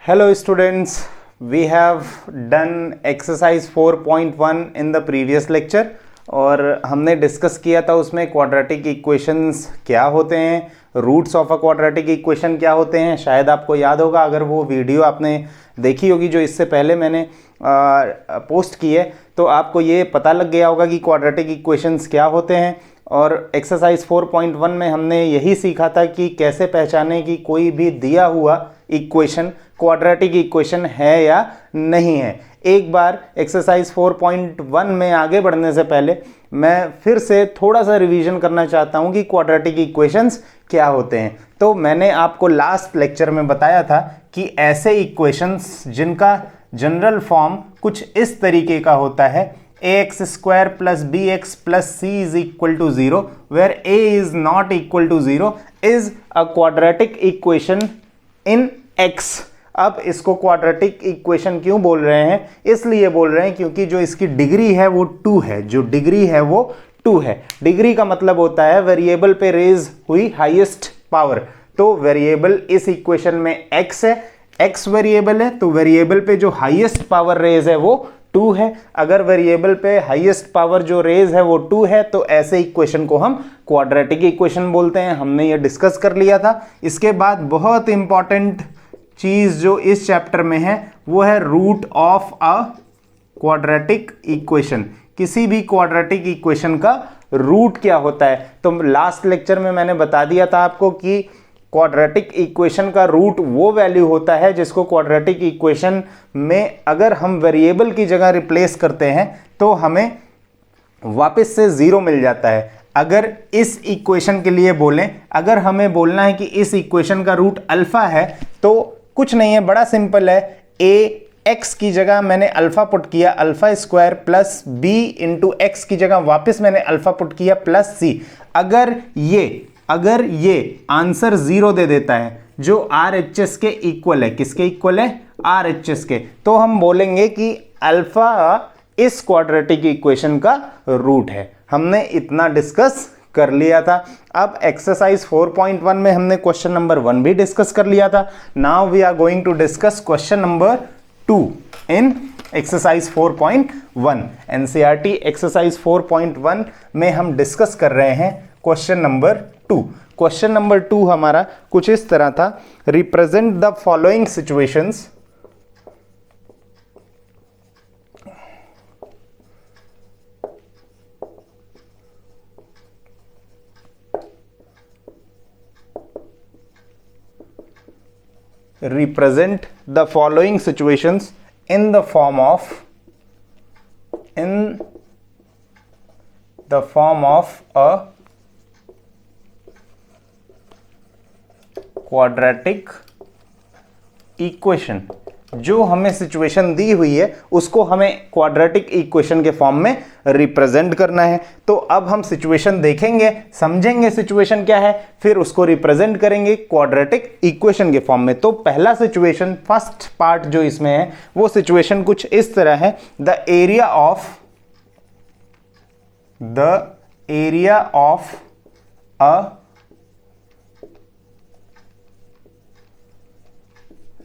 Hello students, we have done exercise 4.1 in the previous lecture और हमने discuss किया था उसमें क्वाड्रेटिक इक्वेशंस क्या होते हैं, roots of a quadratic equation क्या होते हैं। शायद आपको याद होगा अगर वो वीडियो आपने देखी होगी जो इससे पहले मैंने पोस्ट की है, तो आपको ये पता लग गया होगा कि क्वाड्रेटिक इक्वेशंस क्या होते हैं। और एक्सरसाइज 4.1 में हमने यही सीखा था कि कैसे पहचाने कि कोई भी दिया हुआ इक्वेशन क्वाड्रेटिक इक्वेशन है या नहीं है। एक बार एक्सरसाइज 4.1 में आगे बढ़ने से पहले मैं फिर से थोड़ा सा रिवीजन करना चाहता हूं कि क्वाड्रेटिक इक्वेशंस क्या होते हैं। तो मैंने आपको लास्ट लेक्चर में बताया था कि ऐसे इक्वेशंस जिनका जनरल फॉर्म कुछ इस तरीके का होता है, ax square plus bx plus c is equal to 0 where a is not equal to 0 is a quadratic equation in x। अब इसको क्वाड्रेटिक इक्वेशन क्यों बोल रहे हैं? इसलिए बोल रहे हैं क्योंकि जो इसकी डिग्री है वो 2 है, जो डिग्री है वो 2 है। डिग्री का मतलब होता है वेरिएबल पे रेज हुई हाईएस्ट पावर। तो वेरिएबल इस इक्वेशन में x है, x वेरिएबल है, तो वेरिएबल पे जो हाईएस्ट पावर रेज है वो 2 है। अगर वेरिएबल पे हाईएस्ट पावर जो रेज है वो 2 है तो ऐसे इक्वेशन को हम क्वाड्रेटिक इक्वेशन बोलते हैं। हमने ये डिस्कस कर लिया था। इसके बाद बहुत इंपॉर्टेंट चीज जो इस चैप्टर में है वो है root of a quadratic equation. किसी भी क्वाड्रेटिक इक्वेशन का रूट क्या होता है? तो लास्ट लेक्चर में मैंने बता दिया था आपको कि क्वाड्रेटिक इक्वेशन का रूट वो वैल्यू होता है जिसको क्वाड्रेटिक इक्वेशन में अगर हम वेरिएबल की जगह रिप्लेस करते हैं तो हमें वापस से 0 मिल जाता है। अगर इस इक्वेशन के लिए बोलें, अगर हमें बोलना है कि इस इक्वेशन का रूट अल्फा है तो कुछ नहीं है, बड़ा सिंपल है। ए एक्स की जगह मैंने अल्फा पुट किया, alpha square plus b into x की जगह वापस मैंने अल्फा पुट किया प्लस सी। अगर ये आंसर 0 दे देता है जो आर एच एस के इक्वल है, किसके इक्वल है? आर एच एस के, तो हम बोलेंगे कि अल्फा इस क्वाड्रेटिक इक्वेशन का रूट है। हमने इतना डिस्कस कर लिया था। अब एक्सरसाइज 4.1 में हमने क्वेश्चन नंबर 1 भी डिस्कस कर लिया था। Now we are going to discuss question number 2 in exercise 4.1। NCERT exercise 4.1 में हम डिस्कस कर रहे हैं क्वेश्चन नंबर 2। क्वेश्चन नंबर 2 हमारा कुछ इस तरह था, represent the following situations represent the following situations in the form of a quadratic equation. जो हमें सिचुएशन दी हुई है उसको हमें क्वाड्रेटिक इक्वेशन के फॉर्म में रिप्रेजेंट करना है। तो अब हम सिचुएशन देखेंगे, समझेंगे सिचुएशन क्या है, फिर उसको रिप्रेजेंट करेंगे क्वाड्रेटिक इक्वेशन के फॉर्म में। तो पहला सिचुएशन, फर्स्ट पार्ट जो इसमें है वो सिचुएशन कुछ इस तरह है, the area of a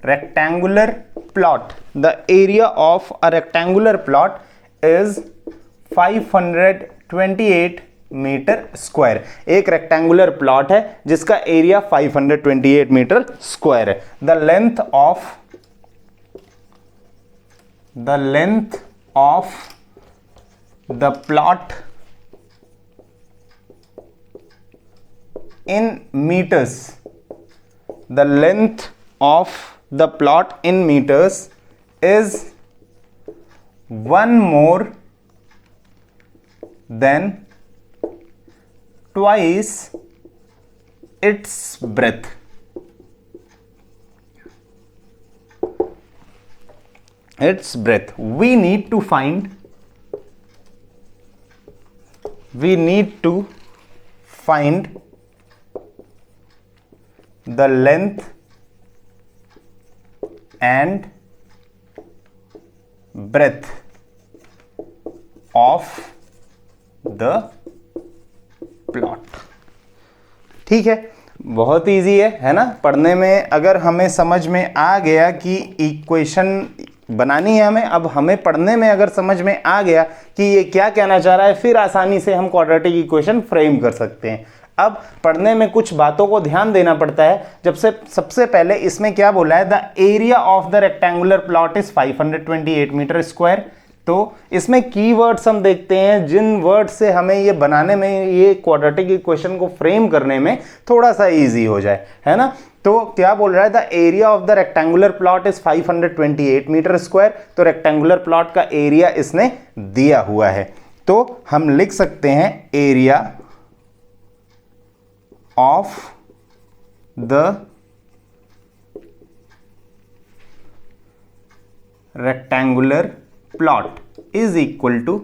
rectangular plot. The area of a rectangular plot is 528 metre square. एक रेक्टेंगुलर प्लॉट है जिसका एरिया 528 मीटर स्क्वायर है। The length of the plot in metres, the length of the plot in meters is 1 more than twice its breadth. We need to find the length and breadth of the plot। ठीक है, बहुत easy है ना पढ़ने में। अगर हमें समझ में आ गया कि इक्वेशन बनानी है हमें, अब हमें पढ़ने में अगर समझ में आ गया कि ये क्या कहना चाह रहा है, फिर आसानी से हम क्वाड्रेटिक इक्वेशन फ्रेम कर सकते हैं। अब पढ़ने में कुछ बातों को ध्यान देना पड़ता है। सबसे पहले इसमें क्या बोला है, the area of the rectangular plot is 528 metre square. तो इसमें कीवर्ड्स हम देखते हैं जिन वर्ड से हमें ये बनाने में, ये क्वाड्रेटिक इक्वेशन को फ्रेम करने में थोड़ा सा इजी हो जाए, है ना। तो क्या बोल रहा है, the area of the rectangular plot is 528 metre square. तो रेक्टेंगुलर प्लॉट का एरिया इसने दिया हुआ है, तो हम लिख सकते हैं area of the rectangular plot is equal to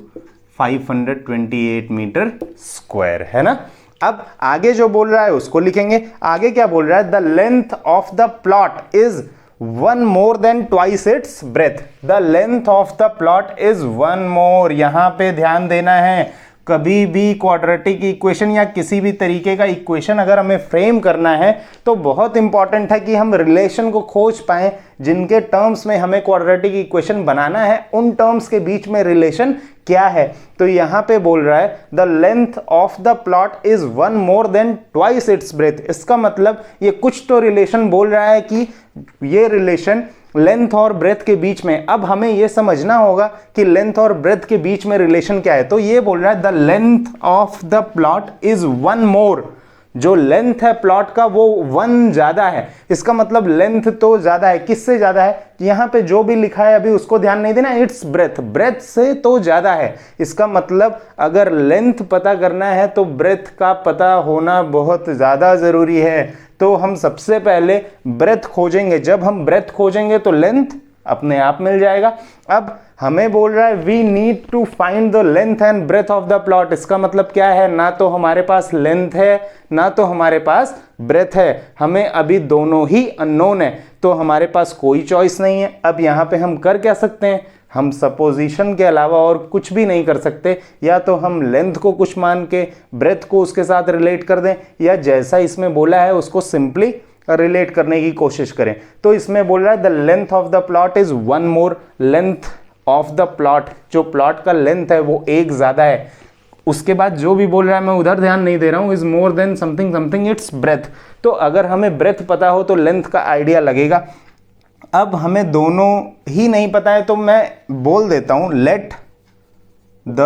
528 metre square, है ना। अब आगे जो बोल रहा है उसको लिखेंगे। आगे क्या बोल रहा है, the length of the plot is 1 more than twice its breadth। The length of the plot is 1 more। यहां पे ध्यान देना है, कभी भी क्वाड्रेटिक इक्वेशन या किसी भी तरीके का इक्वेशन अगर हमें फ्रेम करना है तो बहुत इंपॉर्टेंट है कि हम रिलेशन को खोज पाएं जिनके टर्म्स में हमें क्वाड्रेटिक इक्वेशन बनाना है, उन टर्म्स के बीच में रिलेशन क्या है। तो यहां पे बोल रहा है the length of the plot is 1 more than twice its breadth। इसका मतलब ये कुछ तो रिलेशन बोल रहा है कि ये रिलेशन लेंथ और ब्रेथ के बीच में। अब हमें यह समझना होगा कि लेंथ और ब्रेथ के बीच में रिलेशन क्या है। तो ये बोल रहा है the length of the plot is 1 more। जो लेंथ है प्लॉट का वो 1 ज्यादा है। इसका मतलब लेंथ तो ज्यादा है, किससे ज्यादा है, यहां पे जो भी लिखा है अभी उसको ध्यान नहीं देना, इट्स ब्रेथ, ब्रेथ से तो ज्यादा है। इसका मतलब अगर लेंथ पता करना है तो ब्रेथ का पता होना बहुत ज्यादा जरूरी है। तो हम सबसे पहले ब्रेथ खोजेंगे, जब हम ब्रेथ खोजेंगे तो लेंथ अपने आप मिल जाएगा। अब हमें बोल रहा है we need to find the length and breadth of the plot. इसका मतलब क्या है, ना तो हमारे पास लेंथ है ना तो हमारे पास ब्रेथ है, हमें अभी दोनों ही अननोन है, तो हमारे पास कोई चॉइस नहीं है। अब यहाँ पे हम कर क्या सकते हैं, हम सपोजिशन के अलावा और कुछ भी नहीं कर सकते। या तो हम लेंथ को कुछ मान के ब्रेथ को उसके साथ रिलेट कर दें, या जैसा इसमें बोला है उसको सिंपली रिलेट करने की कोशिश करें। तो इसमें बोल रहा है the length of the plot is 1 more। Length of the plot, जो प्लॉट का लेंथ है वो 1 ज्यादा है। उसके बाद जो भी बोल रहा है मैं उधर ध्यान नहीं दे रहा हूं, is more than something something it's breadth. तो अगर हमें ब्रेथ पता हो तो लेंथ का आइडिया लगेगा। अब हमें दोनों ही नहीं पता है तो मैं बोल देता हूं let the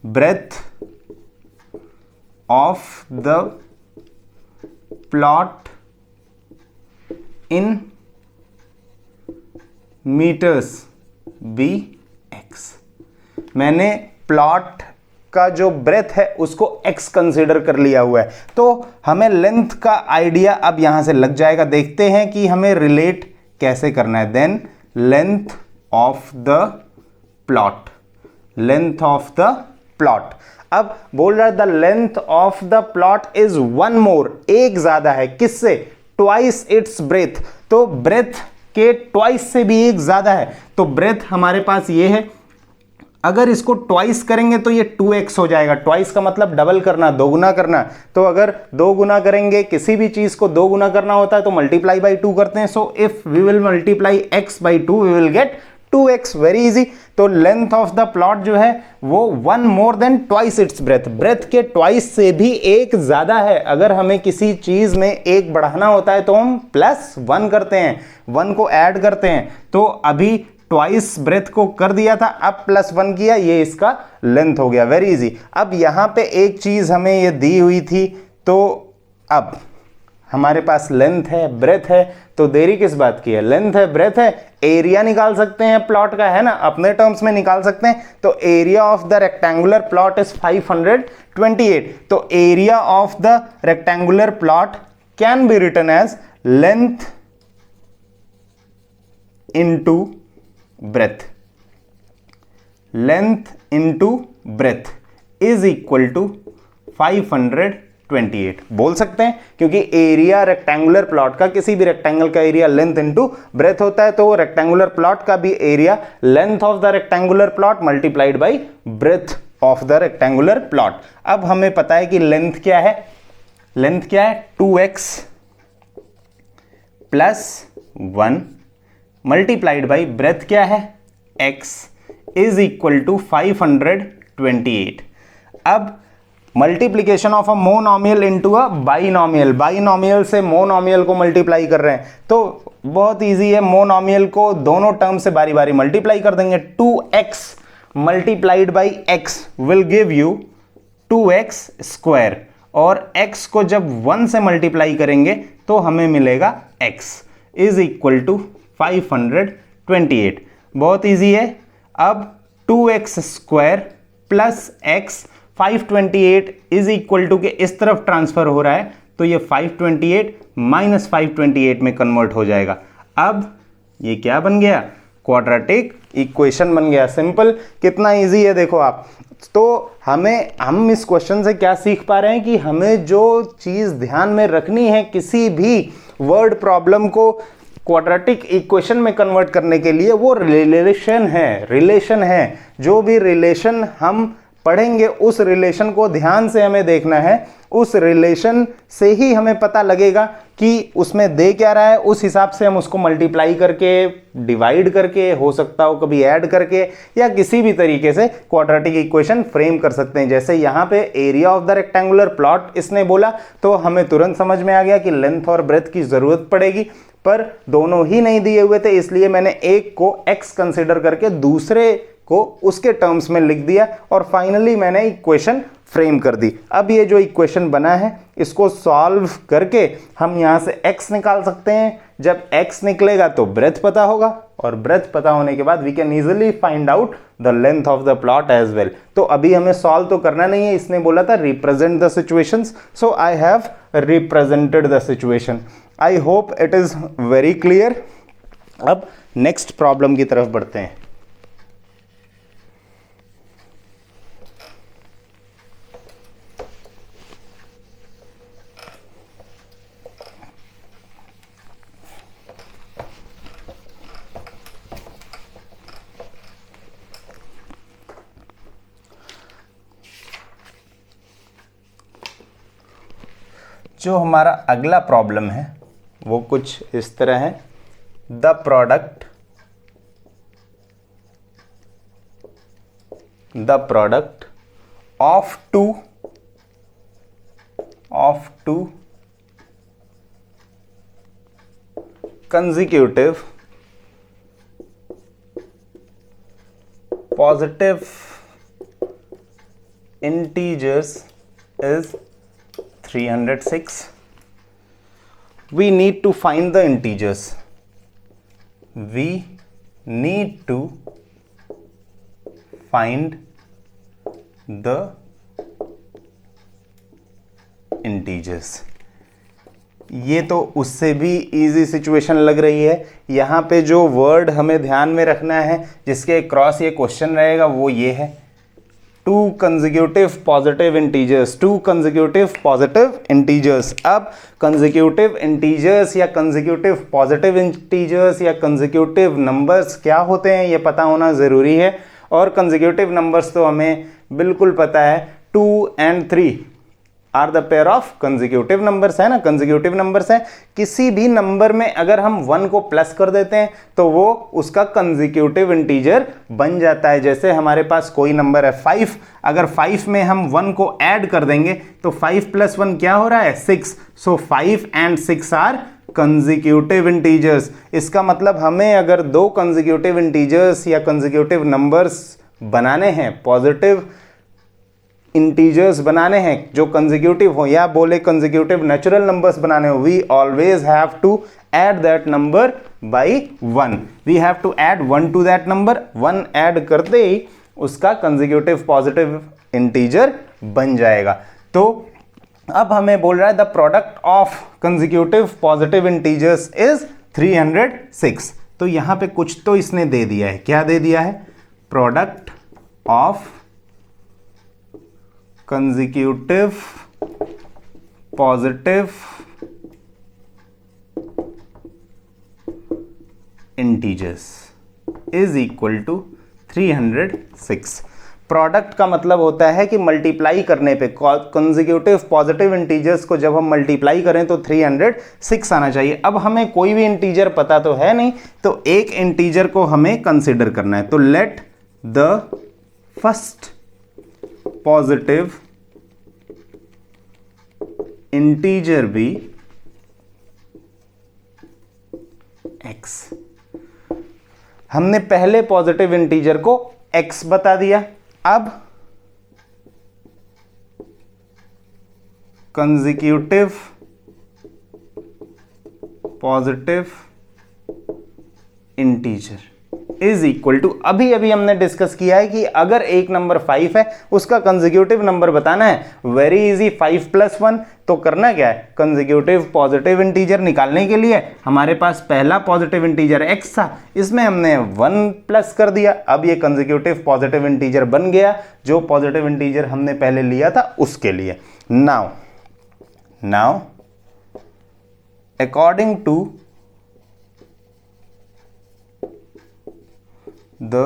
breadth of the plot in metres be x. मैंने प्लॉट का जो ब्रेथ है उसको x कंसीडर कर लिया हुआ है, तो हमें लेंथ का आइडिया अब यहां से लग जाएगा। देखते हैं कि हमें रिलेट कैसे करना है। Then length of the plot, length of the plot. अब बोल रहा है the length of the plot is 1 more। 1 ज्यादा है, किससे, ट्वाइस इट्स ब्रेथ। तो ब्रेथ के ट्वाइस से भी 1 ज्यादा है, तो ब्रेथ हमारे पास ये है। अगर इसको ट्वाइस करेंगे तो ये 2x हो जाएगा। ट्वाइस का मतलब डबल करना, दोगुना करना। तो अगर 2 गुना करेंगे, किसी भी चीज को 2 गुना करना होता है तो मल्टीप्लाई बाई 2 करते हैं। So if we will multiply x by 2 we will get 2x, very easy. तो लेंथ ऑफ द प्लॉट जो है वो 1 more than twice its breadth। Breadth के ट्वाइस से भी 1 ज्यादा है। अगर हमें किसी चीज में 1 बढ़ाना होता है तो हम +1 करते हैं, 1 को ऐड करते हैं। तो अभी ट्वाइस ब्रेथ को कर दिया था, अब +1 किया, ये इसका लेंथ हो गया, वेरी इजी। अब यहां पे एक चीज हमें ये दी हुई थी, तो अब हमारे पास लेंथ है ब्रेथ है, तो देरी किस बात की है, लेंथ है ब्रेथ है, एरिया निकाल सकते हैं प्लॉट का, है ना, अपने टर्म्स में निकाल सकते हैं। तो area of the rectangular plot is 528। तो area of the rectangular plot can be written as length into breadth. Length into breadth is equal to 528 बोल सकते हैं, क्योंकि एरिया रेक्टेंगुलर प्लॉट का, किसी भी रेक्टेंगल का एरिया लेंथ इनटू ब्रेथ होता है, तो रेक्टेंगुलर प्लॉट का भी area length of the rectangular plot multiplied by breadth of the rectangular plot. अब हमें पता है कि लेंथ क्या है, लेंथ क्या है 2x plus 1 multiplied by breath क्या है x इज इक्वल टू 528। अब multiplication of a monomial into a binomial, binomial से मोनोमियल को मल्टीप्लाई कर रहे हैं तो बहुत इजी है, मोनोमियल को दोनों टर्म से बारी बारी मल्टीप्लाई कर देंगे। 2x multiplied by x will give you 2x square, और x को जब 1 से मल्टीप्लाई करेंगे तो हमें मिलेगा x इज इक्वल टू 528। बहुत इजी है। अब 2x square plus x 528 is equal to के इस तरफ ट्रांसफर हो रहा है तो ये 528 माइनस 528 में कन्वर्ट हो जाएगा। अब ये क्या बन गया, क्वाड्रेटिक इक्वेशन बन गया। सिंपल, कितना इजी है देखो आप। तो हम इस क्वेश्चन से क्या सीख पा रहे हैं कि हमें जो चीज ध्यान में रखनी है किसी भी वर्ड प्रॉब्लम को क्वाड्रेटिक इक्वेशन में कन्वर्ट करने के लिए, वो रिलेशन है। जो भी रिलेशन हम पढ़ेंगे उस रिलेशन को ध्यान से हमें देखना है, उस रिलेशन से ही हमें पता लगेगा कि उसमें दे क्या रहा है, उस हिसाब से हम उसको मल्टीप्लाई करके, डिवाइड करके, हो सकता हो कभी ऐड करके, या किसी भी तरीके से क्वाड्रेटिक इक्वेशन फ्रेम कर सकते हैं। जैसे यहाँ पे area of the rectangular plot इसने बोला तो हमें तुरंत समझ में आ गया कि लेंथ और ब्रेथ की जरूरत पड़ेगी, पर दोनों ही नहीं दिए हुए थे, इसलिए मैंने एक को x कंसिडर करके दूसरे को उसके टर्म्स में लिख दिया और फाइनली मैंने इक्वेशन फ्रेम कर दी। अब ये जो इक्वेशन बना है इसको सॉल्व करके हम यहाँ से x निकाल सकते हैं। जब x निकलेगा तो ब्रेथ पता होगा, और ब्रेथ पता होने के बाद we can easily find out the length of the plot as well. तो अभी हमें सॉल्व तो करना नहीं है, इसने बोला था represent the situations, so I have represented the situation. I hope it is very clear. अब नेक्स्ट प्रॉब्लम की तरफ बढ़ते हैं। जो हमारा अगला प्रॉब्लम है वो कुछ इस तरह है। The product of two consecutive positive integers is 306. We need to find the integers. We need to find the integers. ये तो उससे भी इजी सिचुएशन लग रही है। यहाँ पे जो वर्ड हमें ध्यान में रखना है जिसके क्रॉस ये क्वेश्चन रहेगा वो ये है, टू कंसेक्यूटिव पॉजिटिव इंटीजर्स। अब कंसेक्यूटिव इंटीजर्स या कंसेक्यूटिव पॉजिटिव इंटीजर्स या कंसेक्यूटिव नंबर्स क्या होते हैं ये पता होना ज़रूरी है। और कंसेक्यूटिव नंबर्स तो हमें बिल्कुल पता है, 2 and 3 are the pair of consecutive numbers, है ना। कंसेक्यूटिव नंबर्स है, किसी भी नंबर में अगर हम 1 को प्लस कर देते हैं तो वो उसका कंसेक्यूटिव इंटीजर बन जाता है। जैसे हमारे पास कोई नंबर है 5, अगर 5 में हम 1 को ऐड कर देंगे तो 5 + 1 क्या हो रहा है 6। सो 5 and 6 आर कंसेक्यूटिव इंटीजर्स। इसका मतलब हमें अगर दो कंसेक्यूटिव इंटीजर्स या कंसेक्यूटिव नंबर्स बनाने हैं, पॉजिटिव इंटीजर्स बनाने हैं जो कंसेक्यूटिव हो, या बोले कंसेक्यूटिव नेचुरल नंबर्स बनाने हो, we always have to add that number by 1। We have to add 1 to that number. 1 add करते ही उसका कंसेक्यूटिव पॉजिटिव इंटीजर बन जाएगा। तो अब हमें बोल रहा है the product of consecutive positive integers is 306। तो यहां पे कुछ तो इसने दे दिया है। क्या दे दिया है? Product of consecutive positive integers is equal to 306। Product का मतलब होता है कि मल्टीप्लाई करने पे, कंसेक्यूटिव पॉजिटिव इंटीजर्स को जब हम मल्टीप्लाई करें तो 306 आना चाहिए। अब हमें कोई भी इंटीजर पता तो है नहीं, तो एक इंटीजर को हमें कंसिडर करना है। तो let the first positive integer be x। हमने पहले पॉजिटिव इंटीजर को x बता दिया। अब consecutive positive integer is equal to, अभी अभी हमने डिस्कस किया है कि अगर एक नंबर 5 है उसका कंसेक्यूटिव नंबर बताना है, वेरी इजी। 5 + 1, तो करना क्या है, कंसेक्यूटिव पॉजिटिव इंटीजर निकालने के लिए हमारे पास पहला पॉजिटिव इंटीजर x था, इसमें हमने 1 प्लस कर दिया। अब ये कंसेक्यूटिव पॉजिटिव इंटीजर बन गया जो पॉजिटिव इंटीजर हमने पहले लिया था उसके लिए। Now according to the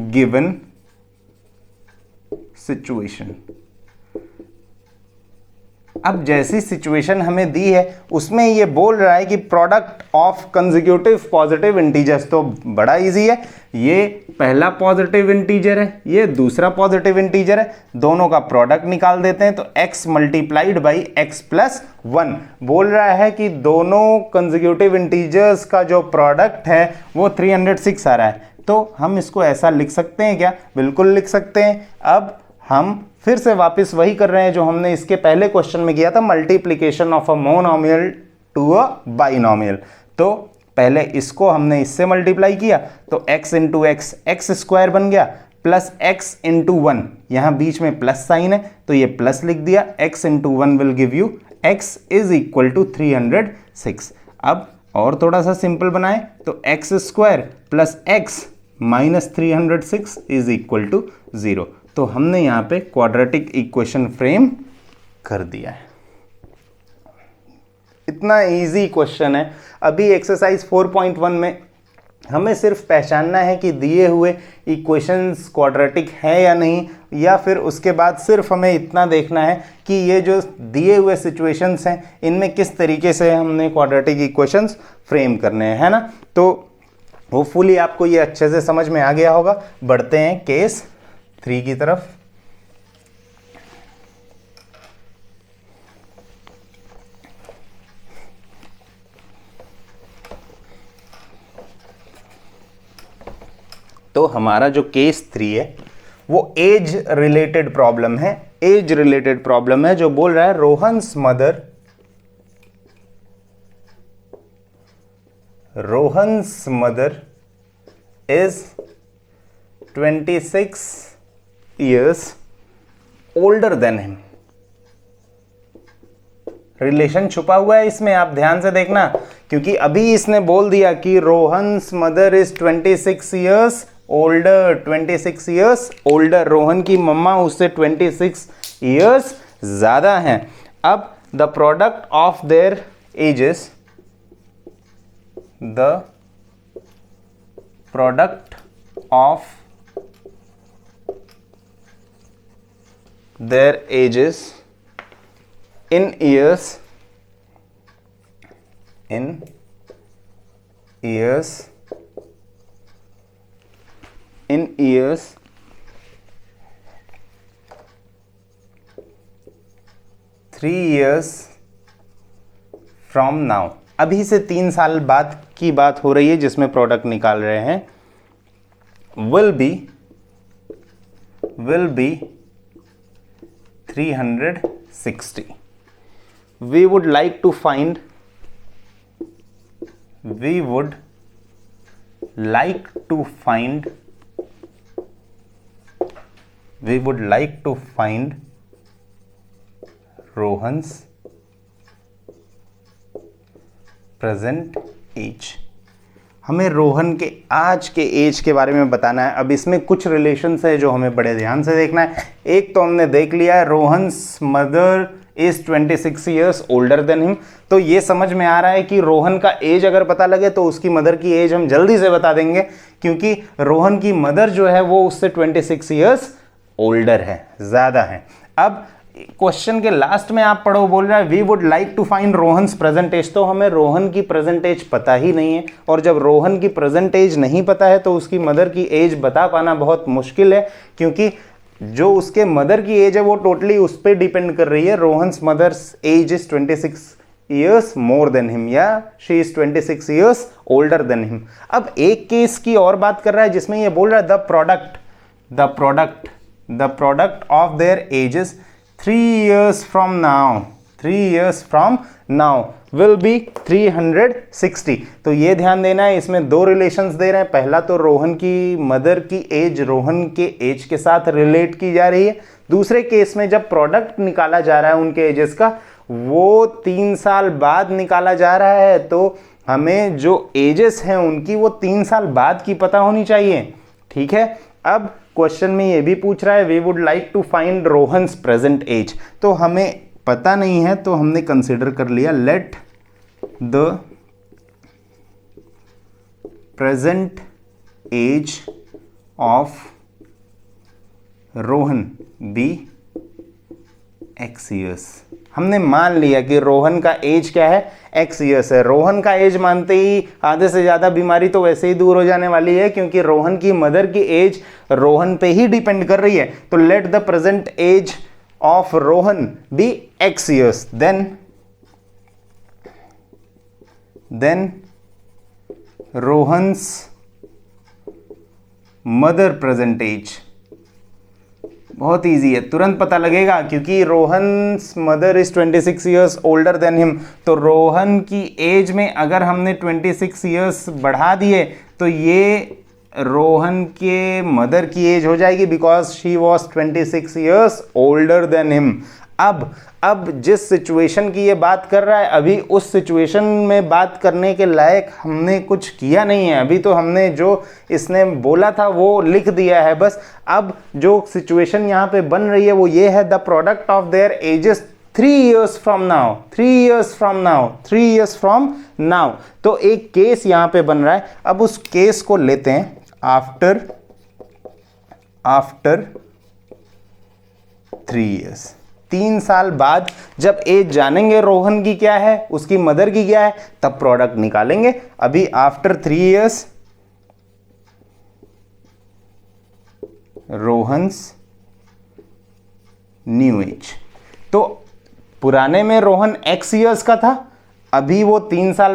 given situation, अब जैसी सिचुएशन हमें दी है उसमें ये बोल रहा है कि product of consecutive positive integers, तो बड़ा इजी है। ये पहला पॉजिटिव इंटीजर है, ये दूसरा पॉजिटिव इंटीजर है, दोनों का प्रोडक्ट निकाल देते हैं। तो x मल्टीप्लाइड बाई x + 1 बोल रहा है कि दोनों कंसेक्यूटिव इंटीजर्स का जो प्रोडक्ट है वो 306 आ रहा है। तो हम इसको ऐसा लिख सकते हैं क्या, बिल्कुल लिख सकते हैं। अब हम फिर से वापस वही कर रहे हैं जो हमने इसके पहले क्वेश्चन में किया था, multiplication of a monomial to a binomial. तो पहले इसको हमने इससे मल्टीप्लाई किया तो x into x x square बन गया, प्लस x इंटू 1, यहाँ बीच में प्लस साइन है तो ये प्लस लिख दिया, x into 1 will give you x is equal to 306। अब और थोड़ा सा सिंपल बनाए तो x square plus x minus 306 is equal to 0। तो हमने यहाँ पे क्वाड्रेटिक इक्वेशन फ्रेम कर दिया है। इतना इजी क्वेश्चन है। अभी एक्सरसाइज 4.1 में हमें सिर्फ पहचानना है कि दिए हुए इक्वेशंस क्वाड्रेटिक है या नहीं, या फिर उसके बाद सिर्फ हमें इतना देखना है कि ये जो दिए हुए सिचुएशंस हैं इनमें किस तरीके से हमने क्वाड्रेटिक इक्वेशंस फ्रेम करने हैं, है ना। तो होपफुली आपको ये अच्छे से समझ में आ गया होगा। बढ़ते हैं केस 3 की तरफ। तो हमारा जो केस 3 है वो एज रिलेटेड प्रॉब्लम है। एज रिलेटेड प्रॉब्लम है जो बोल रहा है Rohan's mother is 26 years older than him। Relation छुपा हुआ है इसमें, आप ध्यान से देखना, क्योंकि अभी इसने बोल दिया कि Rohan's mother is 26 years older, 26 years older। Rohan की मम्मा उससे 26 years ज्यादा हैं। अब the product of their edges, the product of their ages in years three years from now। अभी से 3 साल बाद की बात हो रही है जिसमें प्रोडक्ट निकाल रहे हैं। will be 360। we would like to find Rohan's present age. हमें रोहन के आज के एज के बारे में बताना है। अब इसमें कुछ रिलेशंस है जो हमें बड़े ध्यान से देखना है। एक तो हमने देख लिया है Rohan's mother is 26 years older than him। तो ये समझ में आ रहा है कि रोहन का एज अगर पता लगे तो उसकी मदर की एज हम जल्दी से बता देंगे, क्योंकि रोहन की मदर जो है वो उससे 26 years ओल्डर है, ज़्यादा है। अब क्वेश्चन के लास्ट में आप पढ़ो, बोल रहा है we would like to find Rohan's present age. तो हमें रोहन की प्रेजेंट एज पता ही नहीं है, और जब रोहन की प्रेजेंट एज नहीं पता है तो उसकी मदर की एज बता पाना बहुत मुश्किल है, क्योंकि जो उसके मदर की एज है वो टोटली उस पर डिपेंड कर रही है। Rohan's mother's age is 26 years more than him, या she is 26 years older than him. अब एक केस की और बात कर रहा है जिसमें ये बोल रहा है the product of their ages 3 years from now will be 360। तो ये ध्यान देना है, इसमें दो रिलेशंस दे रहे हैं। पहला तो रोहन की मदर की एज रोहन के एज के साथ रिलेट की जा रही है। दूसरे केस में जब प्रोडक्ट निकाला जा रहा है उनके एजेस का, वो 3 साल बाद निकाला जा रहा है, तो हमें जो एजेस हैं उनकी वो 3 साल बाद की पता होनी चाहिए। ठीक है, अब क्वेश्चन में ये भी पूछ रहा है we would like to find Rohan's present age. तो हमें पता नहीं है, तो हमने कंसिडर कर लिया let the present age of Rohan be x years। हमने मान लिया कि रोहन का एज क्या है, x years है। रोहन का एज मानते ही आधे से ज़्यादा बीमारी तो वैसे ही दूर हो जाने वाली है, क्योंकि रोहन की मदर की एज रोहन पे ही डिपेंड कर रही है। तो let the present age of Rohan be x years, then Rohan's mother present age. बहुत इजी है, तुरंत पता लगेगा, क्योंकि Rohan's mother is 26 years older than him. तो रोहन की एज में अगर हमने 26 years बढ़ा दिए तो ये रोहन के मदर की एज हो जाएगी, because she was 26 years older than him. अब जिस सिचुएशन की ये बात कर रहा है, अभी उस सिचुएशन में बात करने के लायक हमने कुछ किया नहीं है। अभी तो हमने जो इसने बोला था वो लिख दिया है बस। अब जो सिचुएशन यहाँ पे बन रही है वो ये है, the product of their ages 3 years from now। तो एक केस यहाँ पे बन रहा है। अब उस केस को लेते हैं आफ्टर 3 years। 3 साल बाद जब एज जानेंगे रोहन की क्या है, उसकी मदर की क्या है, तब प्रोडक्ट निकालेंगे। अभी after 3 years Rohan's new as. तो पुराने में रोहन x years का था, अभी वो 3 साल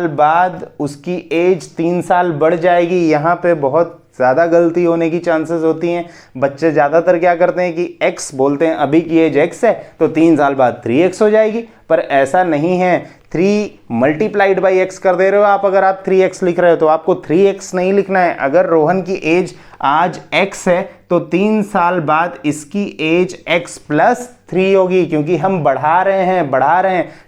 बाद उसकी एज 3 साल बढ़ जाएगी। यहाँ पे बहुत ज़्यादा गलती होने की चांसेस होती हैं। बच्चे ज़्यादातर क्या करते हैं कि x बोलते हैं, अभी की एज x है तो 3 साल बाद 3x हो जाएगी, पर ऐसा नहीं है। 3 मल्टीप्लाइड बाई x कर दे रहे हो आप। अगर आप 3x लिख रहे हो तो आपको 3x नहीं लिखना है। अगर रोहन की एज आज x है तो 3 साल बाद इसकी एज x प्लस 3 होगी, क्योंकि हम बढ़ा रहे हैं,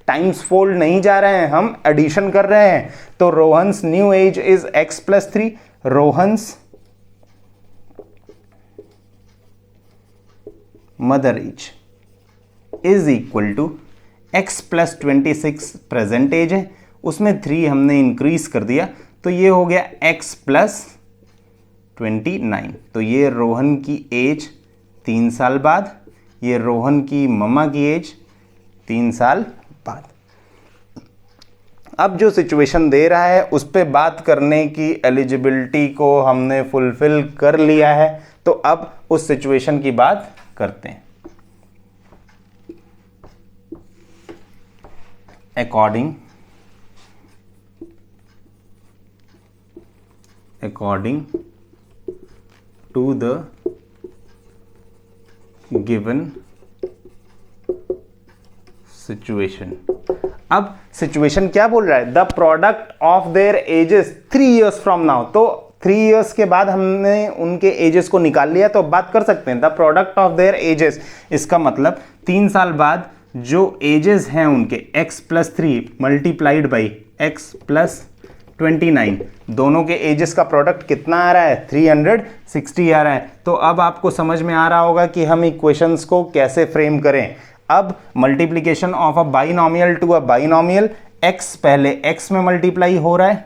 टाइम्स फोल्ड नहीं जा रहे हैं, हम एडिशन कर रहे हैं। तो Rohan's new age is x plus 3। Rohan's mother age is equal to x plus 26 present age है, उसमें 3 हमने इंक्रीज कर दिया तो ये हो गया x प्लस 29। तो ये रोहन की एज 3 साल बाद, ये रोहन की मम्मा की एज 3 साल बाद। अब जो सिचुएशन दे रहा है उस पे बात करने की एलिजिबिलिटी को हमने फुलफिल कर लिया है, तो अब उस सिचुएशन की बात करते हैं। According to the given situation. अब सिचुएशन क्या बोल रहा है, the product of their ages 3 years from now. तो 3 years के बाद हमने उनके एजेस को निकाल लिया, तो बात कर सकते हैं the product of their edges. इसका मतलब 3 साल बाद जो एजेस हैं उनके x plus 3 multiplied by x plus 29, दोनों के एजेस का प्रोडक्ट कितना आ रहा है, 360 आ रहा है। तो अब आपको समझ में आ रहा होगा कि हम इक्वेशंस को कैसे फ्रेम करें। अब multiplication of a binomial to a binomial, x पहले x में मल्टीप्लाई हो रहा है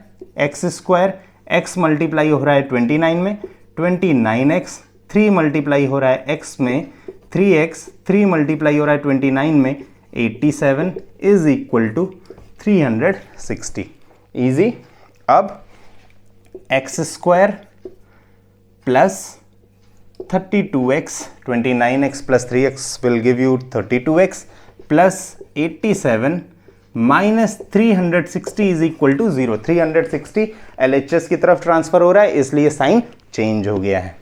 x स्क्वायर, x मल्टीप्लाई हो रहा है 29 में, 29x 3 मल्टीप्लाई हो रहा है x में 3x, 3 मल्टीप्लाई हो रहा है 29 में 87 इज इक्वल टू 360। इजी। अब x square plus 32x, 29x plus 3x will give you 32x plus 87 minus 360 is equal to 0। 360 LHS की तरफ ट्रांसफर हो रहा है, इसलिए साइन चेंज हो गया है।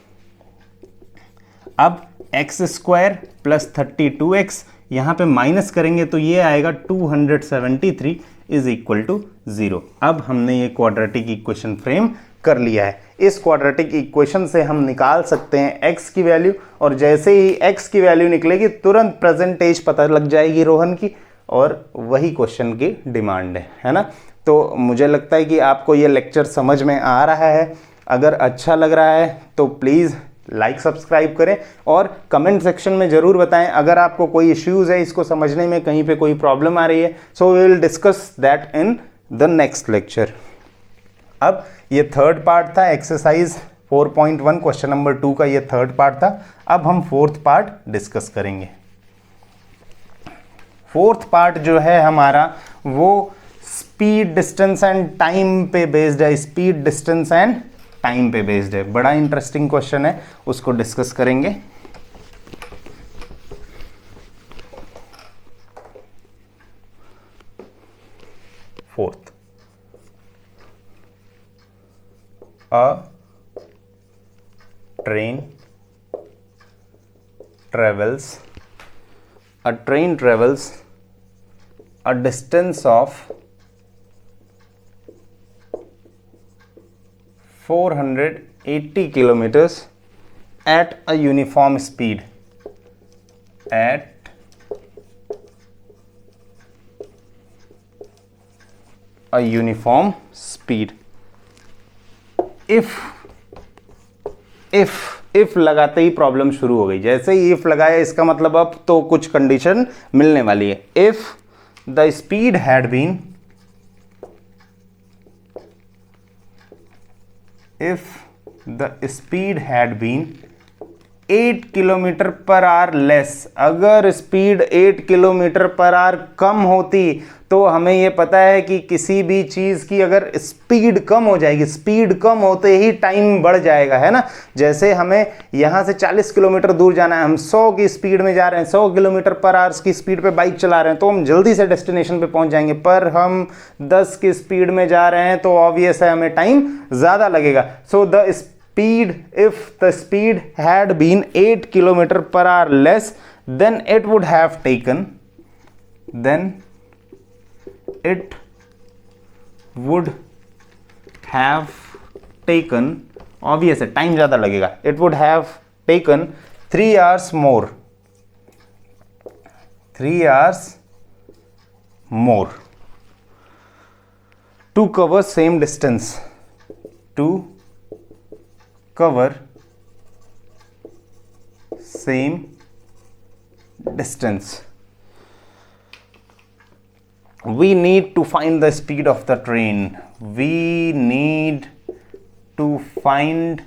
अब एक्स स्क्वायर प्लस 32x यहां पे माइनस करेंगे तो ये आएगा 273 इज इक्वल टू 0। अब हमने ये क्वाड्रेटिक इक्वेशन फ्रेम कर लिया है। इस क्वाड्रेटिक इक्वेशन से हम निकाल सकते हैं x की वैल्यू, और जैसे ही x की वैल्यू निकलेगी तुरंत प्रेजेंट एज पता लग जाएगी रोहन की, और वही क्वेश्चन की डिमांड है ना। तो मुझे लगता है कि आपको ये लेक्चर समझ में आ रहा है। अगर अच्छा लग रहा है तो प्लीज़ लाइक सब्सक्राइब करें और कमेंट सेक्शन में ज़रूर बताएं अगर आपको कोई इश्यूज़ है, इसको समझने में कहीं पे कोई प्रॉब्लम आ रही है। So we will discuss that in the next lecture. अब ये थर्ड पार्ट था एक्सरसाइज 4.1 क्वेश्चन नंबर 2 का, ये थर्ड पार्ट था। अब हम फोर्थ पार्ट डिस्कस करेंगे। फोर्थ पार्ट जो है हमारा वो स्पीड, डिस्टेंस एंड टाइम पे बेस्ड है। स्पीड, डिस्टेंस एंड टाइम पे बेस्ड है। बड़ा इंटरेस्टिंग क्वेश्चन है, उसको डिस्कस करेंगे। Fourth, a train travels a distance of 480 kilometers at a uniform speed. At a uniform speed. If लगाते ही प्रॉब्लम शुरू हो गई। जैसे ही इफ लगाया इसका मतलब अब तो कुछ कंडीशन मिलने वाली है। If the speed had been, if the speed had been 8 kilometre per hour less, अगर स्पीड 8 किलोमीटर पर आवर कम होती तो हमें यह पता है कि किसी भी चीज़ की अगर स्पीड कम हो जाएगी, स्पीड कम होते ही टाइम बढ़ जाएगा, है ना। जैसे हमें यहाँ से 40 किलोमीटर दूर जाना है, हम 100 की स्पीड में जा रहे हैं, 100 किलोमीटर पर आवर की स्पीड पे बाइक चला रहे हैं तो हम जल्दी से डेस्टिनेशन पे पहुँच जाएंगे। पर हम 10 की स्पीड में जा रहे हैं तो ऑब्वियस है हमें टाइम ज़्यादा लगेगा। So the speed, if the speed had been 8 kilometer per hour less, then it would have taken, obvious है टाइम ज्यादा लगेगा, it would have taken 3 hours more, 3 hours more to cover same distance, to cover same distance. We need to find the speed of the train. We need to find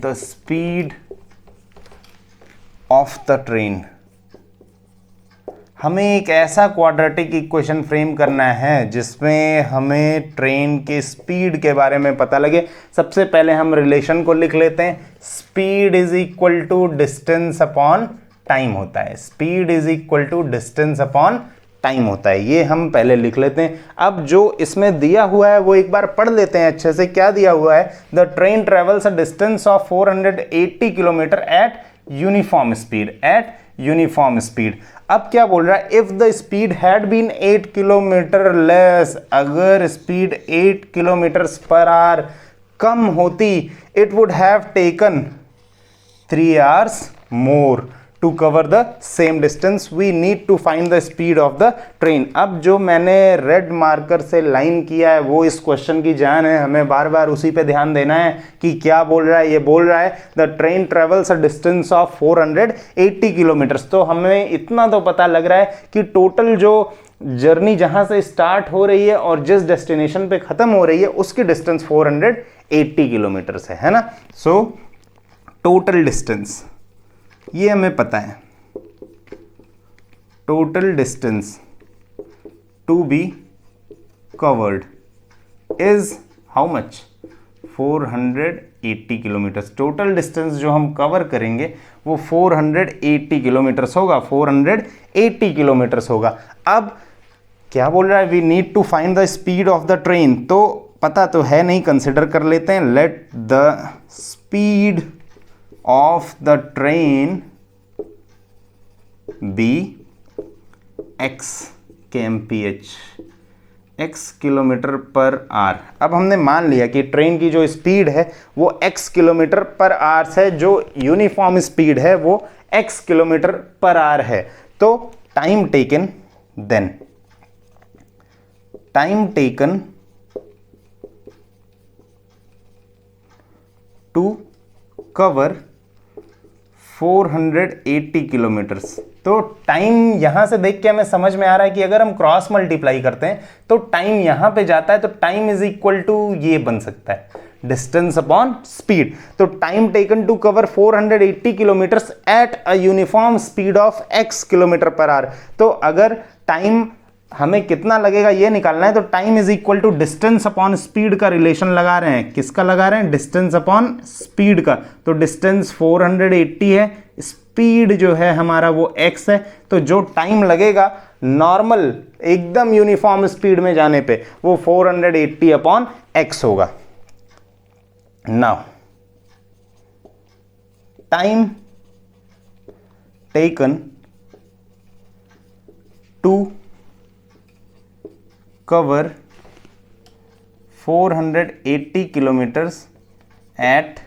the speed of the train. हमें एक ऐसा quadratic equation frame करना है जिसमें हमें train के speed के बारे में पता लगे। सबसे पहले हम रिलेशन को लिख लेते हैं। Speed is equal to distance upon time होता है। Speed is equal to distance upon time होता है, ये हम पहले लिख लेते हैं। अब जो इसमें दिया हुआ है वो एक बार पढ़ लेते हैं अच्छे से। क्या दिया हुआ है? The train travels a distance of 480 kilometre at uniform speed, at uniform speed. अब क्या बोल रहा है? If the speed had been 8 kilometre less, अगर स्पीड 8 किलोमीटर पर आवर कम होती, it would have taken 3 hours more to cover the same distance. We need to find the speed of the train. अब जो मैंने red marker से line किया है वो इस क्वेश्चन की जान है, हमें बार बार उसी पे ध्यान देना है कि क्या बोल रहा है। ये बोल रहा है the train travels a distance of 480 kilometres. तो हमें इतना तो पता लग रहा है कि टोटल जो जर्नी जहां से स्टार्ट हो रही है और जिस डेस्टिनेशन पे खत्म हो रही है उसकी डिस्टेंस 480 किलोमीटर है ना। सो टोटल डिस्टेंस, ये हमें पता है, total distance to be covered is how much, 480 kilometre. Total distance जो हम कवर करेंगे वो 480 किलोमीटर्स होगा, 480 किलोमीटर्स होगा। अब क्या बोल रहा है, we need to find the speed of the train, तो पता तो है नहीं, कंसिडर कर लेते हैं। Let the speed of the train be x kmph, x kilometre per hour. अब हमने मान लिया कि ट्रेन की जो स्पीड है वो x किलोमीटर पर आवर है, जो यूनिफॉर्म स्पीड है वो x किलोमीटर पर आवर है। तो time taken, then time taken to cover 480 kilometres. तो टाइम यहां से देख के हमें समझ में आ रहा है कि अगर हम क्रॉस मल्टीप्लाई करते हैं तो टाइम यहां पे जाता है, तो टाइम इज इक्वल टू ये बन सकता है, डिस्टेंस अपॉन स्पीड। तो time taken to cover 480 kilometres at a uniform speed of x kilometre per hour. तो अगर टाइम हमें कितना लगेगा ये निकालना है, तो time is equal to distance upon speed का रिलेशन लगा रहे हैं। किसका लगा रहे हैं, डिस्टेंस अपॉन स्पीड का। तो डिस्टेंस 480 है, स्पीड जो है हमारा वो x है, तो जो टाइम लगेगा नॉर्मल एकदम यूनिफॉर्म स्पीड में जाने पे वो 480 अपॉन x होगा। Now time taken to cover 480 kilometers at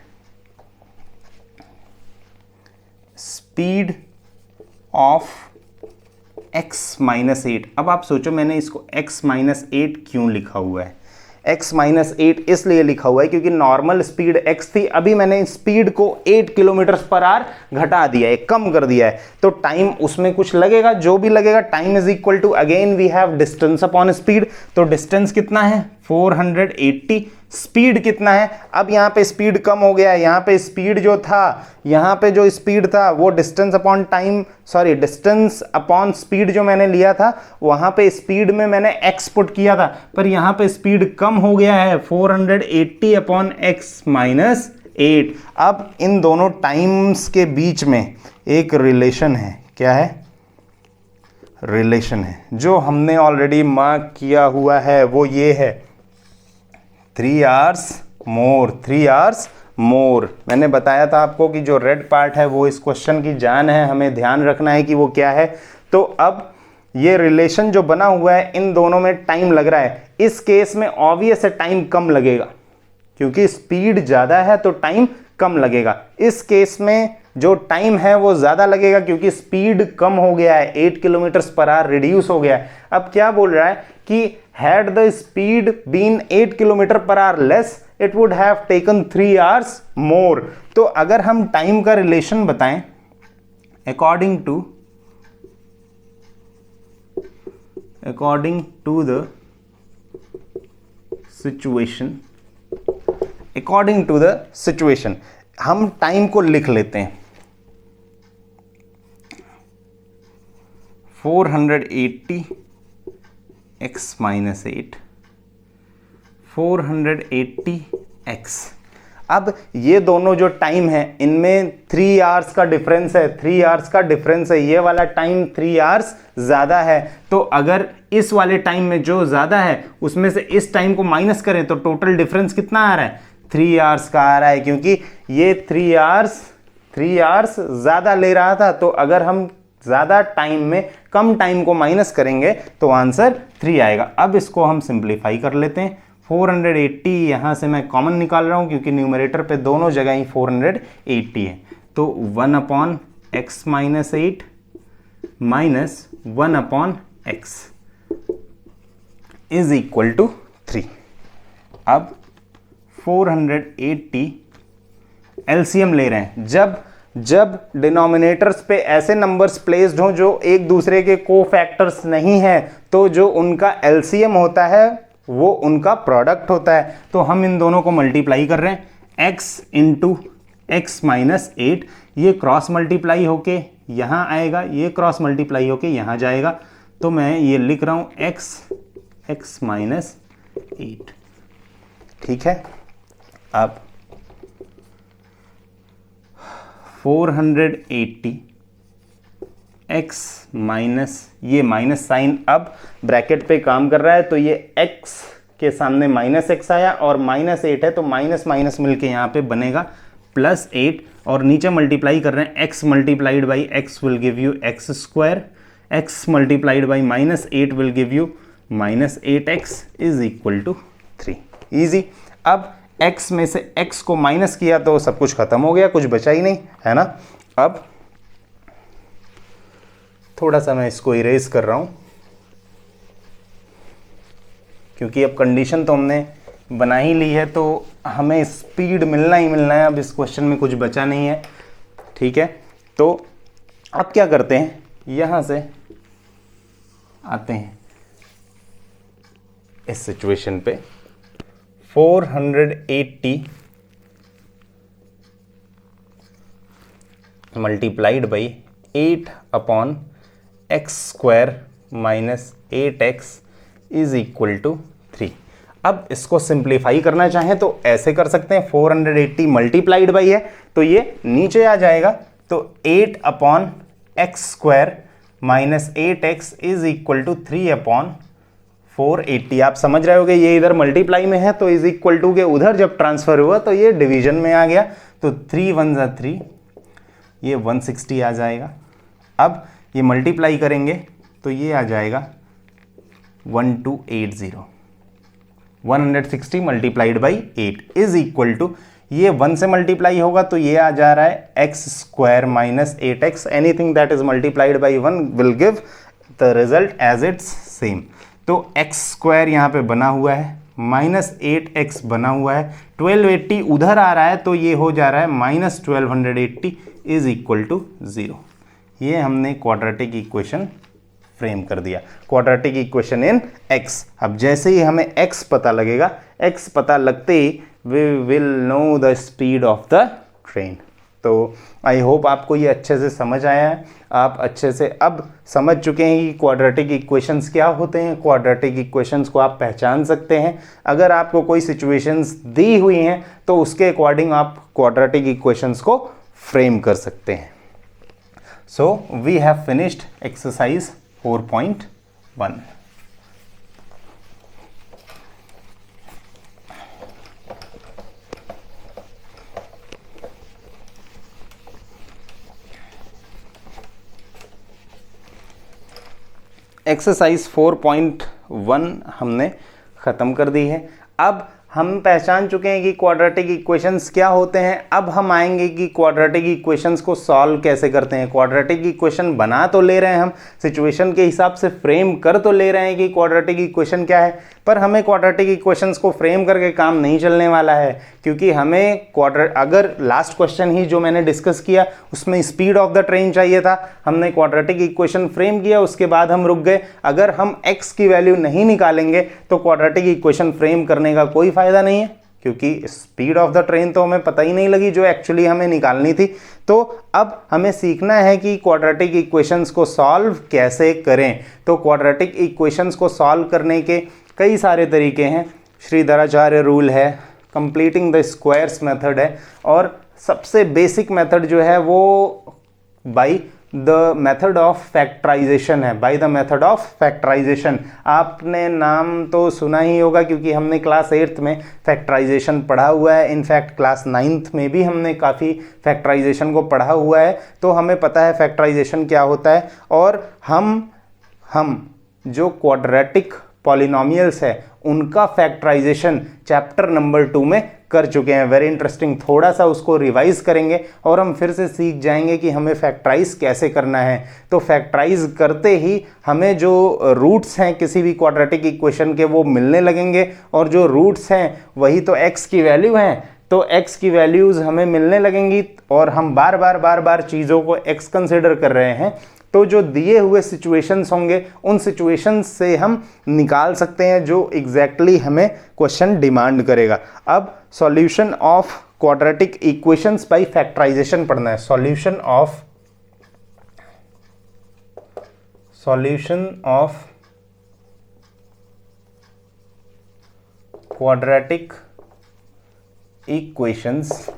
speed of x minus 8। अब आप सोचो मैंने इसको x minus 8 क्यों लिखा हुआ है। x minus 8 इसलिए लिखा हुआ है क्योंकि नॉर्मल स्पीड x थी, अभी मैंने स्पीड को 8 किलोमीटर पर आवर घटा दिया है, कम कर दिया है, तो टाइम उसमें कुछ लगेगा, जो भी लगेगा। Time is equal to again we have distance upon speed. तो डिस्टेंस कितना है 480, स्पीड कितना है, अब यहाँ पे स्पीड कम हो गया है, यहाँ पे स्पीड जो था, यहाँ पे जो स्पीड था वो distance upon time, sorry distance upon speed जो मैंने लिया था, वहाँ पे स्पीड में मैंने x पुट किया था, पर यहाँ पे स्पीड कम हो गया है 480 अपॉन x माइनस 8। अब इन दोनों टाइम्स के बीच में एक रिलेशन है, क्या है, रिलेशन है जो हमने ऑलरेडी मार्क किया हुआ है, वो ये है 3 hours more, 3 hours more। मैंने बताया था आपको कि जो रेड पार्ट है वो इस क्वेश्चन की जान है, हमें ध्यान रखना है कि वो क्या है। तो अब ये रिलेशन जो बना हुआ है, इन दोनों में टाइम लग रहा है, इस केस में ऑब्वियस है टाइम कम लगेगा क्योंकि स्पीड ज़्यादा है तो टाइम कम लगेगा। इस केस में जो टाइम है वो ज़्यादा लगेगा क्योंकि स्पीड कम हो गया है, 8 किलोमीटर्स पर आवर रिड्यूस हो गया है। अब क्या बोल रहा है कि had the speed been 8 kilometre per hour less it would have taken 3 hours more. तो अगर हम टाइम का रिलेशन बताएं अकॉर्डिंग टू द सिचुएशन, हम टाइम को लिख लेते हैं 480 x माइनस 8, 480 x। अब ये दोनों जो टाइम है इनमें 3 hours का डिफरेंस है, 3 hours का डिफरेंस है, ये वाला टाइम 3 hours ज़्यादा है। तो अगर इस वाले टाइम में जो ज़्यादा है उसमें से इस टाइम को माइनस करें तो टोटल डिफरेंस कितना आ रहा है, 3 hours का आ रहा है, क्योंकि ये 3 hours ज़्यादा ले रहा था। तो अगर हम ज़्यादा टाइम में कम टाइम को माइनस करेंगे तो आंसर 3 आएगा। अब इसको हम सिंप्लीफाई कर लेते हैं। 480 यहाँ से मैं कॉमन निकाल रहा हूँ क्योंकि न्यूमरेटर पे दोनों जगह ही 480 है। तो 1 upon x minus 8 minus 1 upon x is equal to 3। अब 480 एलसीएम ले रहे हैं। जब डिनोमिनेटर्स पे ऐसे नंबर्स प्लेस्ड हों जो एक दूसरे के कोफैक्टर्स नहीं हैं, तो जो उनका एलसीएम होता है वो उनका प्रोडक्ट होता है। तो हम इन दोनों को मल्टीप्लाई कर रहे हैं, x इंटू x माइनस 8, ये क्रॉस मल्टीप्लाई होके यहाँ आएगा, ये क्रॉस मल्टीप्लाई होके यहाँ जाएगा, तो मैं ये लिख रहा हूँ x माइनस 8। ठीक है, अब 480 x माइनस, ये माइनस साइन अब ब्रैकेट पे काम कर रहा है, तो ये x के सामने माइनस x आया और माइनस 8 है, तो माइनस माइनस मिलके यहाँ पे बनेगा प्लस 8, और नीचे मल्टीप्लाई कर रहे हैं, x multiplied by x will give you x square, x multiplied by minus 8 will give you minus 8x is equal to 3। Easy. अब x में से x को माइनस किया तो सब कुछ खत्म हो गया, कुछ बचा ही नहीं, है ना। अब थोड़ा सा मैं इसको इरेज कर रहा हूं, क्योंकि अब कंडीशन तो हमने बना ही ली है, तो हमें स्पीड मिलना ही मिलना है। अब इस क्वेश्चन में कुछ बचा नहीं है, ठीक है। तो अब क्या करते हैं, यहां से आते हैं इस सिचुएशन पे, 480 multiplied by 8 upon x square minus 8x is equal to 3। अब इसको सिंप्लीफाई करना चाहें तो ऐसे कर सकते हैं, 480 मल्टीप्लाइड बाई है तो ये नीचे आ जाएगा, तो 8 upon x square minus 8x is equal to 3 upon 480। आप समझ रहे होगे, ये इधर मल्टीप्लाई में है तो इज इक्वल टू के उधर जब ट्रांसफर हुआ तो ये डिवीजन में आ गया, तो 3 1 जा 3, ये 160 आ जाएगा। अब ये मल्टीप्लाई करेंगे तो ये आ जाएगा 1280, 160 multiplied by 8 is equal to, ये 1 से मल्टीप्लाई होगा तो ये आ जा रहा है x square minus 8x, anything that is multiplied by 1 will give the result as it's same. तो एक्स स्क्वायर यहाँ पे बना हुआ है, माइनस 8x बना हुआ है, 1280 उधर आ रहा है तो ये हो जा रहा है माइनस 1280 इज इक्वल टू 0। ये हमने क्वाड्रेटिक इक्वेशन फ्रेम कर दिया, क्वाड्रेटिक इक्वेशन इन x। अब जैसे ही हमें x पता लगेगा, x पता लगते ही we will know the speed of the train. तो आई होप आपको ये अच्छे से समझ आया है, आप अच्छे से अब समझ चुके हैं कि क्वाड्रेटिक इक्वेशंस क्या होते हैं, क्वाड्रेटिक इक्वेशंस को आप पहचान सकते हैं। अगर आपको कोई सिचुएशंस दी हुई हैं तो उसके अकॉर्डिंग आप क्वाड्रेटिक इक्वेशंस को फ्रेम कर सकते हैं। So we have finished exercise 4.1। Exercise 4.1 हमने ख़त्म कर दी है। अब हम पहचान चुके हैं कि क्वाड्रेटिक इक्वेशंस क्या होते हैं। अब हम आएंगे कि क्वाड्रेटिक इक्वेशंस को सॉल्व कैसे करते हैं। क्वाड्रेटिक इक्वेशन बना तो ले रहे हैं हम, सिचुएशन के हिसाब से फ्रेम कर तो ले रहे हैं कि क्वाड्रेटिक इक्वेशन क्या है, पर हमें क्वाड्रेटिक इक्वेशंस को फ्रेम करके काम नहीं चलने वाला है, क्योंकि हमें अगर लास्ट क्वेश्चन ही जो मैंने डिस्कस किया उसमें स्पीड ऑफ द ट्रेन चाहिए था, हमने क्वाड्रेटिक इक्वेशन फ्रेम किया, उसके बाद हम रुक गए। अगर हम x की वैल्यू नहीं निकालेंगे तो क्वाड्रेटिक इक्वेशन फ्रेम करने का कोई फायदा नहीं है, क्योंकि स्पीड ऑफ द ट्रेन तो हमें पता ही नहीं लगी जो एक्चुअली हमें निकालनी थी। तो अब हमें सीखना है कि क्वाड्रेटिक इक्वेशंस को सॉल्व कैसे करें। तो क्वाड्रेटिक इक्वेशंस को सॉल्व करने के कई सारे तरीके हैं। श्रीधराचार्य रूल है, कंप्लीटिंग द स्क्वायर्स मेथड है, और सबसे बेसिक मेथड जो है वो by the method of factorisation है, by the method of factorisation. आपने नाम तो सुना ही होगा क्योंकि हमने क्लास 8th में फैक्टराइजेशन पढ़ा हुआ है, इनफैक्ट क्लास 9th में भी हमने काफ़ी फैक्टराइजेशन को पढ़ा हुआ है, तो हमें पता है फैक्टराइजेशन क्या होता है। और हम जो क्वाड्रेटिक पॉलिनोमियल्स है उनका फैक्टराइजेशन चैप्टर नंबर 2 में कर चुके हैं, वेरी इंटरेस्टिंग। थोड़ा सा उसको रिवाइज करेंगे और हम फिर से सीख जाएंगे कि हमें फैक्टराइज कैसे करना है। तो फैक्टराइज करते ही हमें जो रूट्स हैं किसी भी क्वाड्रेटिक इक्वेशन के वो मिलने लगेंगे, और जो रूट्स हैं वही तो x की वैल्यू हैं, तो x की वैल्यूज़ हमें मिलने लगेंगी, और हम बार बार चीज़ों को x कंसिडर कर रहे हैं, तो जो दिए हुए सिचुएशंस होंगे उन सिचुएशंस से हम निकाल सकते हैं जो एग्जैक्टली हमें क्वेश्चन डिमांड करेगा। अब solution of quadratic equations by factorisation पढ़ना है। Solution of quadratic equations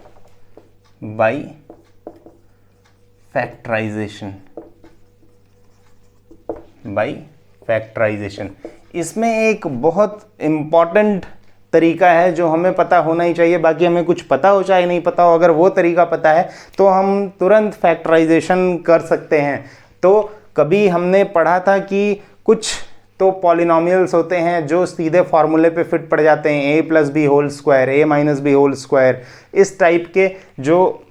by factorisation इसमें एक बहुत इंपॉर्टेंट तरीका है जो हमें पता होना ही चाहिए, बाकी हमें कुछ पता हो चाहे नहीं पता हो, अगर वो तरीका पता है तो हम तुरंत फैक्टराइजेशन कर सकते हैं। तो कभी हमने पढ़ा था कि कुछ तो पॉलिनॉमियल्स होते हैं जो सीधे फॉर्मूले पे फिट पड़ जाते हैं, a+b² a-b², इस टाइप के जो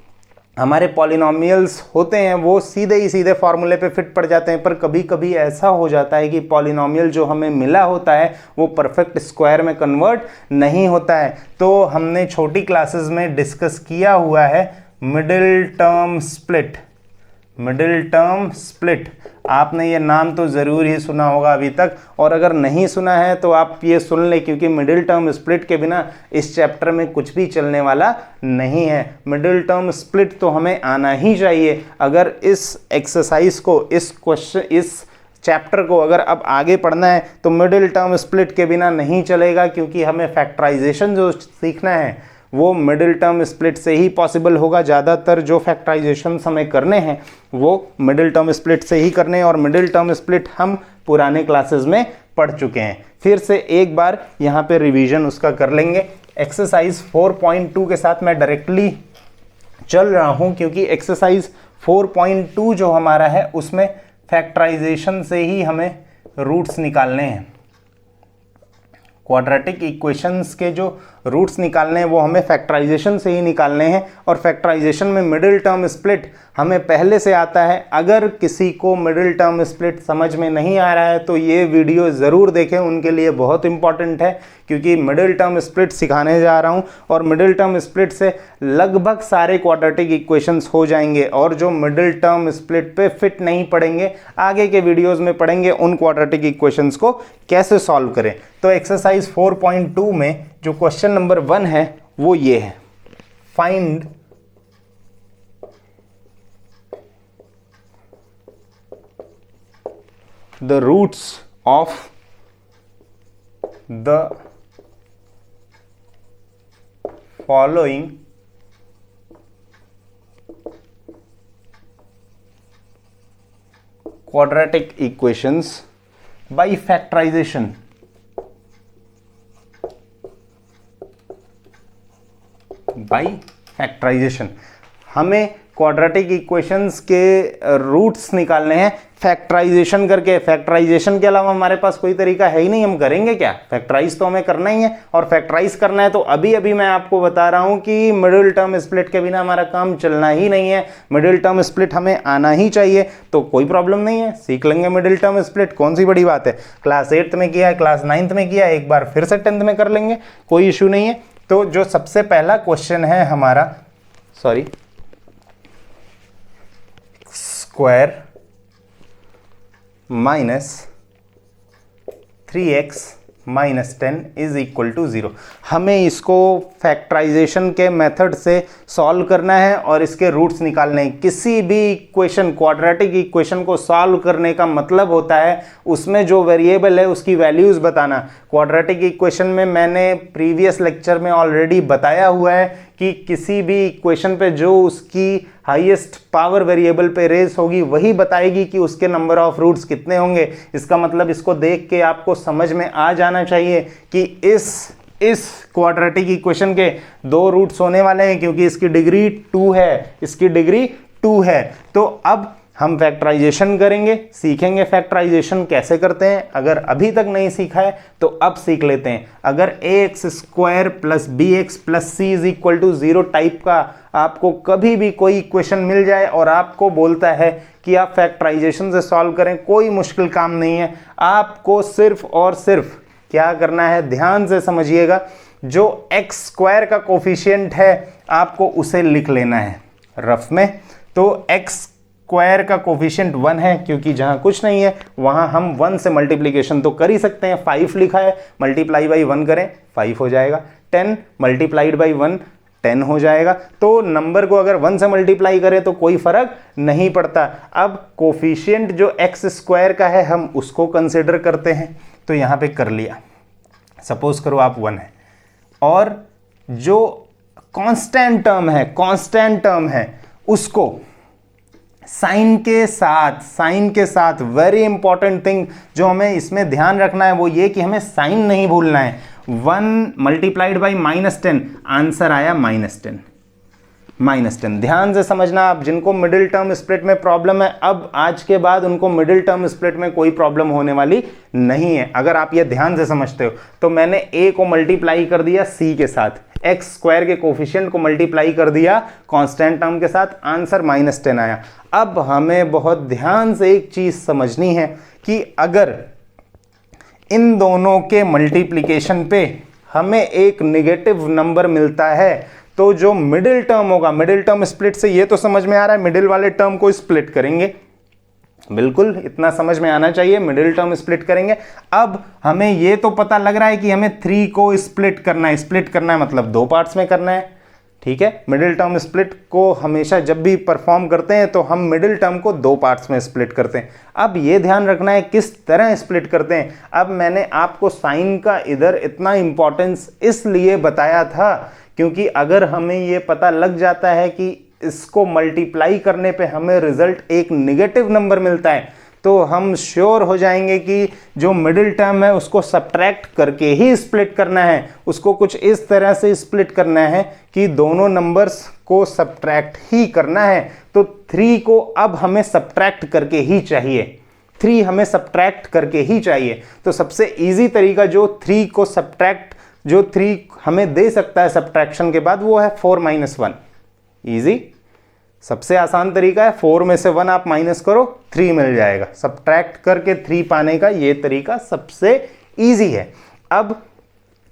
हमारे पॉलिनॉमियल्स होते हैं वो सीधे फॉर्मूले पे फिट पड़ जाते हैं। पर कभी कभी ऐसा हो जाता है कि पॉलिनॉमियल जो हमें मिला होता है वो परफेक्ट स्क्वायर में कन्वर्ट नहीं होता है। तो हमने छोटी क्लासेस में डिस्कस किया हुआ है मिडिल टर्म स्प्लिट। आपने ये नाम तो ज़रूर ही सुना होगा अभी तक, और अगर नहीं सुना है तो आप ये सुन लें, क्योंकि मिडिल टर्म स्प्लिट के बिना इस चैप्टर में कुछ भी चलने वाला नहीं है। मिडिल टर्म स्प्लिट तो हमें आना ही चाहिए। अगर इस एक्सरसाइज को, इस चैप्टर को अगर अब आगे पढ़ना है तो मिडिल टर्म स्प्लिट के बिना नहीं चलेगा, क्योंकि हमें फैक्टराइजेशन जो सीखना है वो मिडिल टर्म स्प्लिट से ही पॉसिबल होगा। ज़्यादातर जो फैक्टराइजेशन हमें करने हैं वो मिडिल टर्म स्प्लिट से ही करने हैं, और मिडिल टर्म स्प्लिट हम पुराने क्लासेस में पढ़ चुके हैं। फिर से एक बार यहाँ पे रिवीजन उसका कर लेंगे। एक्सरसाइज 4.2 के साथ मैं डायरेक्टली चल रहा हूँ, क्योंकि एक्सरसाइज 4.2 जो हमारा है उसमें फैक्टराइजेशन से ही हमें रूट्स निकालने हैं। क्वाड्रेटिक इक्वेशंस के जो रूट्स निकालने हैं वो हमें फैक्टराइजेशन से ही निकालने हैं, और फैक्टराइजेशन में मिडिल टर्म स्प्लिट हमें पहले से आता है। अगर किसी को मिडिल टर्म स्प्लिट समझ में नहीं आ रहा है तो ये वीडियो ज़रूर देखें, उनके लिए बहुत इंपॉर्टेंट है, क्योंकि मिडिल टर्म स्प्लिट सिखाने जा रहा हूँ और मिडिल टर्म स्प्लिट से लगभग सारे क्वाड्रेटिक इक्वेशंस हो जाएंगे। और जो मिडिल टर्म स्प्लिट पे फिट नहीं पड़ेंगे आगे के वीडियोज़ में पढ़ेंगे उन क्वाड्रेटिक इक्वेशंस को कैसे सॉल्व करें। तो एक्सरसाइज 4.2 में जो क्वेश्चन नंबर 1 है वो ये है, find the roots of the following quadratic equations by factorisation. हमें क्वाड्रेटिक इक्वेशंस के रूट्स निकालने हैं फैक्टराइजेशन करके। फैक्टराइजेशन के अलावा हमारे पास कोई तरीका है ही नहीं, हम करेंगे क्या? फैक्टराइज तो हमें करना ही है, और फैक्टराइज करना है तो अभी मैं आपको बता रहा हूं कि मिडिल टर्म स्प्लिट के बिना हमारा काम चलना ही नहीं है। मिडिल टर्म स्प्लिट हमें आना ही चाहिए, तो कोई प्रॉब्लम नहीं है, सीख लेंगे मिडिल टर्म स्प्लिट, कौन सी बड़ी बात है। क्लास 8th में किया है, क्लास 9th में किया है, एक बार फिर से 10th में कर लेंगे, कोई इशू नहीं है। तो जो सबसे पहला क्वेश्चन है हमारा, square minus 3x minus 10 is equal to 0। हमें इसको फैक्टराइजेशन के मेथड से सॉल्व करना है और इसके रूट्स निकालने हैं। किसी भी इक्वेशन, क्वाड्रेटिक इक्वेशन को सॉल्व करने का मतलब होता है उसमें जो वेरिएबल है उसकी वैल्यूज़ बताना। क्वाड्रेटिक इक्वेशन में मैंने प्रीवियस लेक्चर में ऑलरेडी बताया हुआ है कि किसी भी इक्वेशन पे जो उसकी हाईएस्ट पावर वेरिएबल पे रेस होगी वही बताएगी कि उसके नंबर ऑफ रूट्स कितने होंगे। इसका मतलब इसको देख के आपको समझ में आ जाना चाहिए कि इस क्वाड्रेटिक इक्वेशन के 2 रूट्स होने वाले हैं, क्योंकि इसकी डिग्री 2 है, इसकी डिग्री 2 है। तो अब हम फैक्टराइजेशन करेंगे, सीखेंगे फैक्टराइजेशन कैसे करते हैं। अगर अभी तक नहीं सीखा है तो अब सीख लेते हैं। अगर ax² + bx + c is equal to 0 type का आपको कभी भी कोई इक्वेशन मिल जाए और आपको बोलता है कि आप फैक्टराइजेशन से सॉल्व करें, कोई मुश्किल काम नहीं है। आपको सिर्फ और सिर्फ क्या करना है, ध्यान से समझिएगा, जो x² का कोफिशिएंट है आपको उसे लिख लेना है रफ में। तो x² का कोफिशिएंट 1 है, क्योंकि जहां कुछ नहीं है वहां हम 1 से मल्टीप्लिकेशन तो कर ही सकते हैं। 5 लिखा है, मल्टीप्लाई बाई 1 करें 5 हो जाएगा। 10 मल्टीप्लाइड बाई 1 10 हो जाएगा। तो नंबर को अगर 1 से मल्टीप्लाई करें तो कोई फर्क नहीं पड़ता। अब कोफिशिएंट जो एक्स स्क्वायर का है हम उसको कंसिडर करते हैं, तो यहाँ पे कर लिया। सपोज करो आप 1 है, और जो कांस्टेंट टर्म है उसको साइन के साथ वेरी इंपॉर्टेंट थिंग जो हमें इसमें ध्यान रखना है वो ये कि हमें साइन नहीं भूलना है। 1 मल्टीप्लाइड बाई -10, आंसर आया -10। ध्यान से समझना आप, जिनको मिडिल टर्म स्प्लिट में प्रॉब्लम है, अब आज के बाद उनको मिडिल टर्म स्प्लिट में कोई प्रॉब्लम होने वाली नहीं है अगर आप ये ध्यान से समझते हो। तो मैंने a को मल्टीप्लाई कर दिया c के साथ, एक्स स्क्वायर के कोफिशिएंट को मल्टीप्लाई कर दिया कांस्टेंट टर्म के साथ, आंसर -10 आया। अब हमें बहुत ध्यान से एक चीज समझनी है कि अगर इन दोनों के मल्टीप्लिकेशन पे हमें एक नेगेटिव नंबर मिलता है तो जो मिडिल टर्म होगा, मिडिल टर्म स्प्लिट से ये तो समझ में आ रहा है मिडिल वाले टर्म को स्प्लिट करेंगे, बिल्कुल इतना समझ में आना चाहिए, मिडिल टर्म स्प्लिट करेंगे। अब हमें ये तो पता लग रहा है कि हमें 3 को स्प्लिट करना है मतलब 2 पार्ट्स में करना है, ठीक है। मिडिल टर्म स्प्लिट को हमेशा जब भी परफॉर्म करते हैं तो हम मिडिल टर्म को 2 पार्ट्स में स्प्लिट करते हैं। अब ये ध्यान रखना है किस तरह स्प्लिट करते हैं। अब मैंने आपको साइन का इधर इतना इंपॉर्टेंस इसलिए बताया था क्योंकि अगर हमें ये पता लग जाता है कि इसको मल्टीप्लाई करने पे हमें रिजल्ट एक नेगेटिव नंबर मिलता है तो हम श्योर हो जाएंगे कि जो मिडिल टर्म है उसको सब्ट्रैक्ट करके ही स्प्लिट करना है, उसको कुछ इस तरह से स्प्लिट करना है कि दोनों नंबर्स को सब्ट्रैक्ट ही करना है। तो 3 को अब हमें सब्ट्रैक्ट करके ही चाहिए, 3 हमें सब्ट्रैक्ट करके ही चाहिए। तो सबसे इजी तरीका जो 3 को सब्ट्रैक्ट, जो 3 हमें दे सकता है सब्ट्रैक्शन के बाद, वो है 4 - 1। इजी, सबसे आसान तरीका है, 4 में से 1 आप माइनस करो 3 मिल जाएगा। सब्ट्रैक्ट करके 3 पाने का ये तरीका सबसे इजी है। अब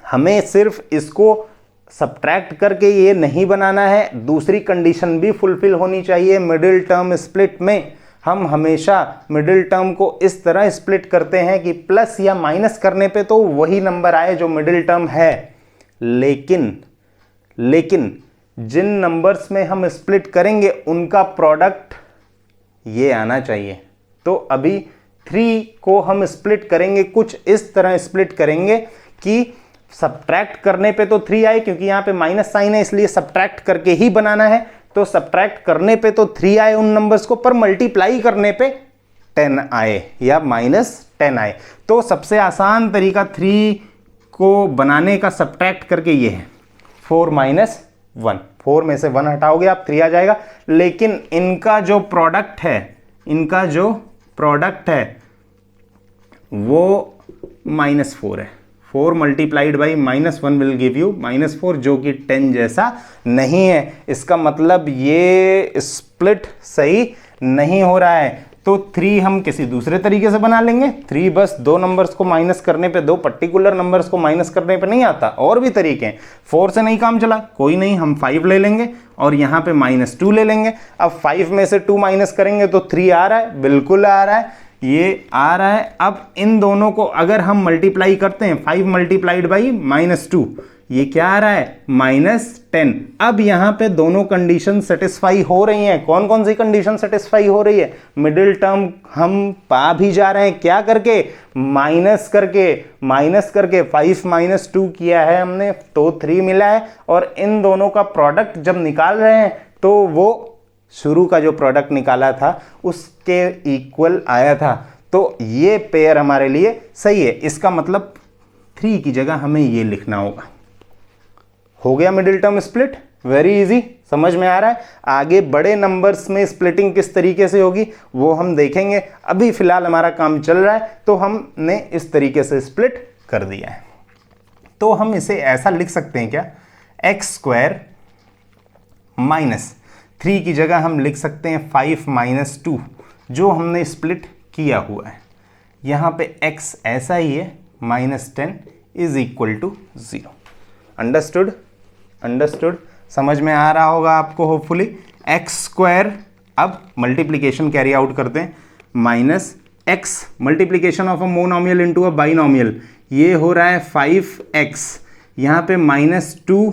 हमें सिर्फ इसको सब्ट्रैक्ट करके ये नहीं बनाना है, दूसरी कंडीशन भी फुलफिल होनी चाहिए। मिडिल टर्म स्प्लिट में हम हमेशा मिडिल टर्म को इस तरह स्प्लिट करते हैं कि प्लस या माइनस करने पे तो वही नंबर आए जो मिडिल टर्म है, लेकिन जिन नंबर्स में हम स्प्लिट करेंगे उनका प्रोडक्ट ये आना चाहिए। तो अभी 3 को हम स्प्लिट करेंगे, कुछ इस तरह स्प्लिट करेंगे कि सब्ट्रैक्ट करने पे तो 3 आए, क्योंकि यहाँ पे माइनस साइन है इसलिए सब्ट्रैक्ट करके ही बनाना है। तो सब्ट्रैक्ट करने पे तो 3 आए उन नंबर्स को, पर मल्टीप्लाई करने पे 10 आए या -10 आए। तो सबसे आसान तरीका 3 को बनाने का सब्ट्रैक्ट करके ये है 4 - 1। 4 में से 1 हटाओगे आप 3 आ जाएगा। लेकिन इनका जो प्रोडक्ट है वो -4 है। 4 multiplied by -1 will give you -4, जो कि 10 जैसा नहीं है। इसका मतलब ये स्प्लिट सही नहीं हो रहा है। तो 3 हम किसी दूसरे तरीके से बना लेंगे। 3 बस 2 नंबर्स को माइनस करने पे, 2 पर्टिकुलर नंबर्स को माइनस करने पे नहीं आता, और भी तरीके हैं। 4 से नहीं काम चला, कोई नहीं, हम 5 ले लेंगे और यहाँ पे -2 ले लेंगे। अब 5 में से 2 माइनस करेंगे तो 3 आ रहा है, बिल्कुल आ रहा है, ये आ रहा है। अब इन दोनों को अगर हम मल्टीप्लाई करते हैं, 5 मल्टीप्लाइड बाई -2, ये क्या आ रहा है -10। अब यहां पे दोनों कंडीशन सेटिस्फाई हो रही हैं। कौन कौन सी कंडीशन सेटिस्फाई हो रही है? मिडिल टर्म हम पा भी जा रहे हैं, क्या करके? माइनस करके 5 - 2 किया है हमने तो 3 मिला है। और इन दोनों का प्रोडक्ट जब निकाल रहे हैं तो वो शुरू का जो प्रोडक्ट निकाला था उसके इक्वल आया था। तो ये पेयर हमारे लिए सही है। इसका मतलब 3 की जगह हमें ये लिखना होगा। हो गया middle term split, very easy, समझ में आ रहा है। आगे बड़े नंबर्स में स्प्लिटिंग किस तरीके से होगी वो हम देखेंगे। अभी फिलहाल हमारा काम चल रहा है तो हमने इस तरीके से स्प्लिट कर दिया है। तो हम इसे ऐसा लिख सकते हैं क्या, x² -3 की जगह हम लिख सकते हैं 5 - 2, जो हमने स्प्लिट किया हुआ है। यहाँ पे x ऐसा ही है, -10 इज इक्वल टू 0। अंडरस्टूड, समझ में आ रहा होगा आपको होपफुली। x², अब मल्टीप्लीकेशन कैरी आउट करते हैं, -x multiplication of a monomial into a binomial, ये हो रहा है 5x, यहाँ पे -2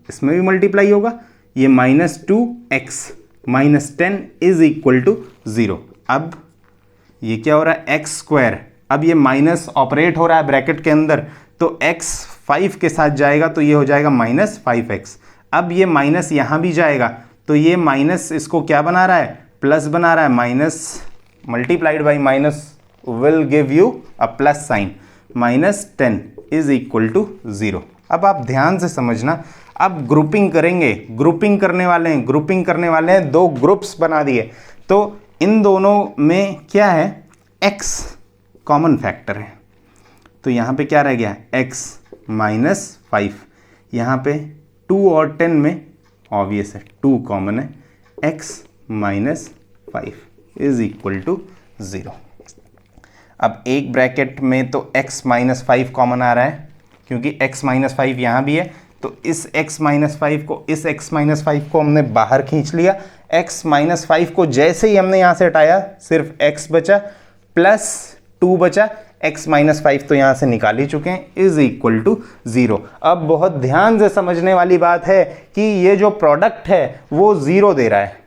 इसमें भी मल्टीप्लाई होगा, ये -2x -10 इज इक्वल टू 0। अब ये क्या हो रहा है, एक्स स्क्वायर, अब ये माइनस ऑपरेट हो रहा है ब्रैकेट के अंदर, तो x 5 के साथ जाएगा तो ये हो जाएगा -5x। अब ये माइनस यहाँ भी जाएगा तो ये माइनस इसको क्या बना रहा है, प्लस बना रहा है, minus multiplied by minus will give you a plus sign, -10 is equal to 0। अब आप ध्यान से समझना, अब ग्रुपिंग करेंगे, ग्रुपिंग करने वाले हैं, दो ग्रुप्स बना दिए, तो इन दोनों में क्या है, x कॉमन फैक्टर है, तो यहाँ पे क्या रह गया, x -5, यहाँ पे 2 और 10 में ऑब्वियस है 2 कॉमन है, x -5 इज इक्वल टू 0। अब एक ब्रैकेट में तो x -5 कॉमन आ रहा है, क्योंकि x -5 यहाँ भी है, तो इस x -5 को, इस x -5 को हमने बाहर खींच लिया, x -5 को जैसे ही हमने यहाँ से हटाया सिर्फ x बचा प्लस 2 बचा, x -5 तो यहाँ से निकाल ही चुके हैं, इज इक्वल टू 0। अब बहुत ध्यान से समझने वाली बात है कि ये जो प्रोडक्ट है वो 0 दे रहा है,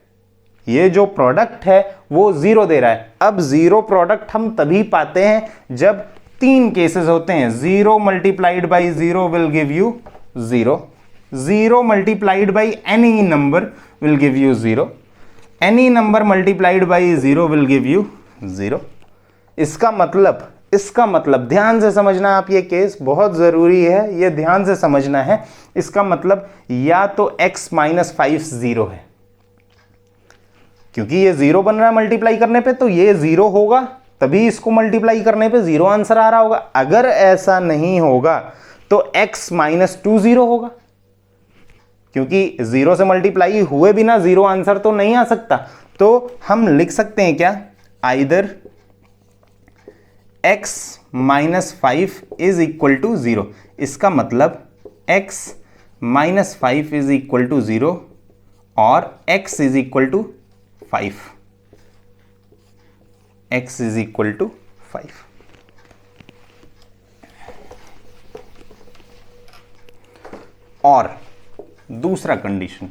ये जो प्रोडक्ट है वो 0 दे रहा है। अब 0 प्रोडक्ट हम तभी पाते हैं जब 3 केसेस होते हैं, 0 multiplied by 0 will give you 0, 0 multiplied by any number will give you 0, any number multiplied by 0 will give you 0। इसका मतलब ध्यान से समझना, आप ये केस बहुत ज़रूरी है, ये ध्यान से समझना है। इसका मतलब या तो x -5 0 है, क्योंकि ये 0 बन रहा है मल्टीप्लाई करने पे, तो ये 0 होगा, तभी इसको मल्टीप्लाई करने पे 0 आंसर आ रहा होगा। अगर ऐसा नहीं होगा तो x -2 0 होगा, क्योंकि 0 से मल्टीप्लाई हुए बिना 0 आंसर तो नहीं आ सकता। तो हम लिख सकते हैं क्या, either x -5 is equal to 0, इसका मतलब x -5 इज इक्वल टू 0 और x is equal to 5, x is equal to 5। और दूसरा कंडीशन,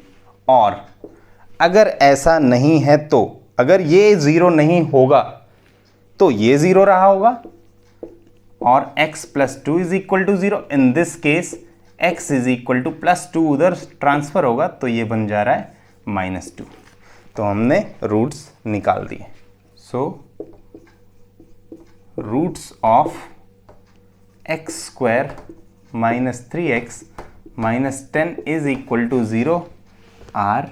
और अगर ऐसा नहीं है तो, अगर ये 0 नहीं होगा तो ये 0 रहा होगा और x + 2 is equal to 0। In this case x is equal to +2 उधर ट्रांसफर होगा तो ये बन जा रहा है -2। तो हमने रूट्स निकाल दिए। So roots of x² -3x -10 is equal to 0 are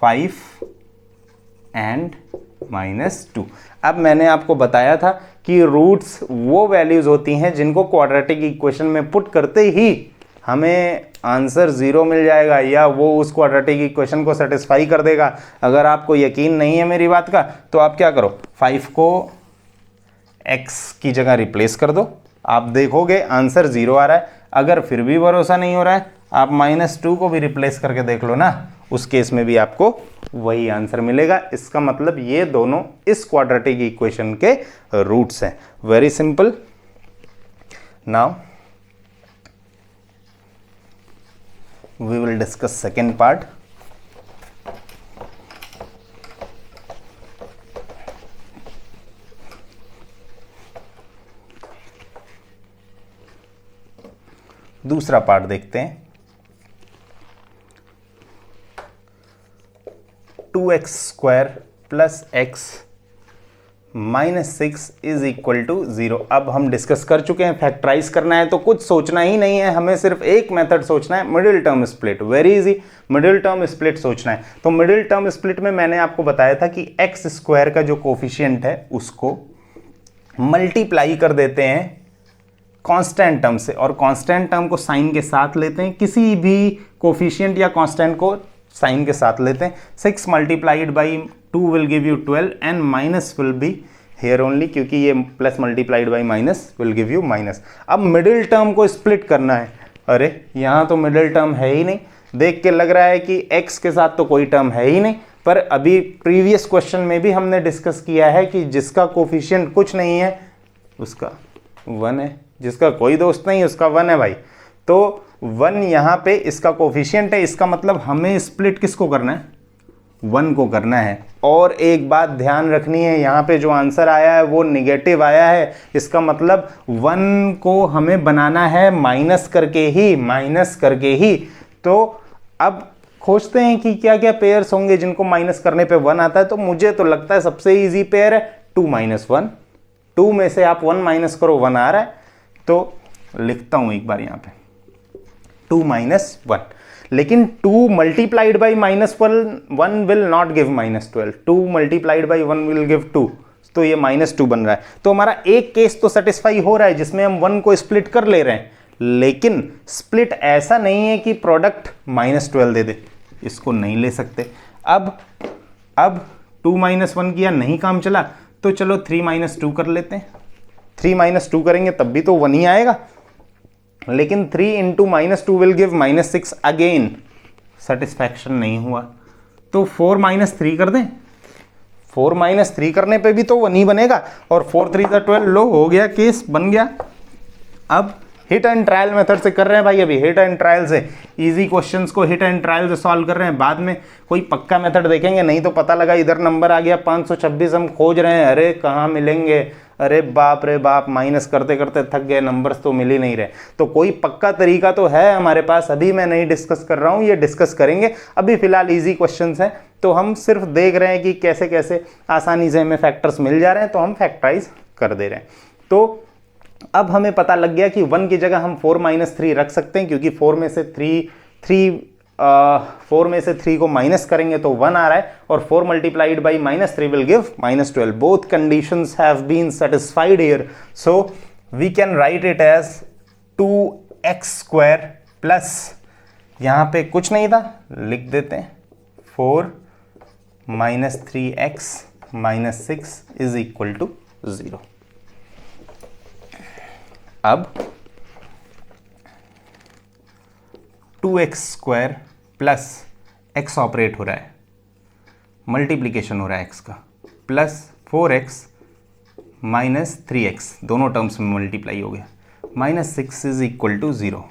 5 and -2। अब मैंने आपको बताया था कि रूट्स वो वैल्यूज होती हैं जिनको क्वाड्रेटिक इक्वेशन में पुट करते ही हमें आंसर 0 मिल जाएगा, या वो उस क्वाड्रेटिक इक्वेशन को सेटिस्फाई कर देगा। अगर आपको यकीन नहीं है मेरी बात का, तो आप क्या करो, 5 को x की जगह रिप्लेस कर दो, आप देखोगे आंसर 0 आ रहा है। अगर फिर भी भरोसा नहीं हो रहा है, आप -2 को भी रिप्लेस करके देख लो ना, उस केस में भी आपको वही आंसर मिलेगा। इसका मतलब ये दोनों इस क्वाड्रेटिक इक्वेशन के रूट्स हैं। Very simple. Now we will discuss second part. दूसरा पार्ट देखते हैं। 2x² + x -6 is equal to 0। अब हम डिस्कस कर चुके हैं, फैक्टराइज करना है तो कुछ सोचना ही नहीं है, हमें सिर्फ एक मेथड सोचना है, middle term split. Very easy, middle term split सोचना है। तो मिडिल टर्म स्प्लिट में मैंने आपको बताया था कि x² का जो कोफिशिएंट है उसको मल्टीप्लाई कर देते हैं कांस्टेंट टर्म से, और कांस्टेंट टर्म को साइन के साथ लेते हैं, किसी भी कोफिशिएंट या कांस्टेंट को साइन के साथ लेते हैं। 6 multiplied by 2 will give you 12 and minus will be here only, क्योंकि ये plus multiplied by minus will give you minus. अब मिडिल टर्म को स्प्लिट करना है। अरे यहाँ तो मिडिल टर्म है ही नहीं, देख के लग रहा है कि x के साथ तो कोई टर्म है ही नहीं, पर अभी प्रीवियस क्वेश्चन में भी हमने डिस्कस किया है कि जिसका कोफिशिएंट कुछ नहीं है उसका 1 है, जिसका कोई दोस्त नहीं उसका 1 है भाई। तो 1 यहाँ पे इसका कोफिशिएंट है, इसका मतलब हमें स्प्लिट किसको करना है, 1 को करना है। और एक बात ध्यान रखनी है, यहाँ पे जो आंसर आया है वो निगेटिव आया है, इसका मतलब 1 को हमें बनाना है माइनस करके ही। तो अब खोजते हैं कि क्या क्या पेयर्स होंगे जिनको माइनस करने पे 1 आता है। तो मुझे तो लगता है सबसे इजी पेयर है 2 - 1। 2 में से आप 1 माइनस करो, 1 आ रहा है। तो लिखता हूं एक बार यहाँ पे 2 - 1, लेकिन 2 multiplied by -1 will not give -12। 2 multiplied by 1 will give 2, तो ये -2 बन रहा है। तो हमारा एक केस तो सेटिस्फाई हो रहा है जिसमें हम 1 को स्प्लिट कर ले रहे हैं, लेकिन स्प्लिट ऐसा नहीं है कि प्रोडक्ट -12 दे दे, इसको नहीं ले सकते। अब 2 - 1 किया, नहीं काम चला, तो चलो 3 - 2 कर लेते हैं। 3 - 2 करेंगे तब भी तो 1 ही आएगा, लेकिन 3 × -2 विल गिव -6 अगेन, सेटिस्फैक्शन नहीं हुआ। तो 4 - 3 कर दें। 4 - 3 करने पे भी तो 1 ही बनेगा, और 4 3 12, लो हो गया, केस बन गया। अब हिट एंड ट्रायल मेथड से कर रहे हैं भाई, अभी हिट एंड ट्रायल से इजी क्वेश्चंस को हिट एंड ट्रायल से सॉल्व कर रहे हैं। बाद में कोई पक्का मेथड देखेंगे, नहीं तो पता लगा इधर नंबर आ गया 526, हम खोज रहे हैं, अरे कहाँ मिलेंगे, अरे बाप रे बाप, माइनस करते करते थक गए, नंबर्स तो मिल ही नहीं रहे। तो कोई पक्का तरीका तो है हमारे पास, अभी मैं नहीं डिस्कस कर रहा हूँ, ये डिस्कस करेंगे। अभी फिलहाल इजी क्वेश्चंस हैं, तो हम सिर्फ देख रहे हैं कि कैसे कैसे आसानी से हमें फैक्टर्स मिल जा रहे हैं, तो हम फैक्टराइज कर दे रहे हैं। तो अब हमें पता लग गया कि 1 की जगह हम 4 - 3 रख सकते हैं, क्योंकि 4 में से 3 को माइनस करेंगे तो 1 आ रहा है, और 4 multiplied by -3 will give -12। Both conditions have been satisfied here, so we can write it as 2x² plus, यहां पे कुछ नहीं था, लिख देते हैं 4 - 3x - 6 इज इक्वल टू 0। अब 2x² प्लस x ऑपरेट हो रहा है, मल्टीप्लीकेशन हो रहा है x का, प्लस 4x - 3x, दोनों टर्म्स में मल्टीप्लाई हो गया, -6 is equal to 0।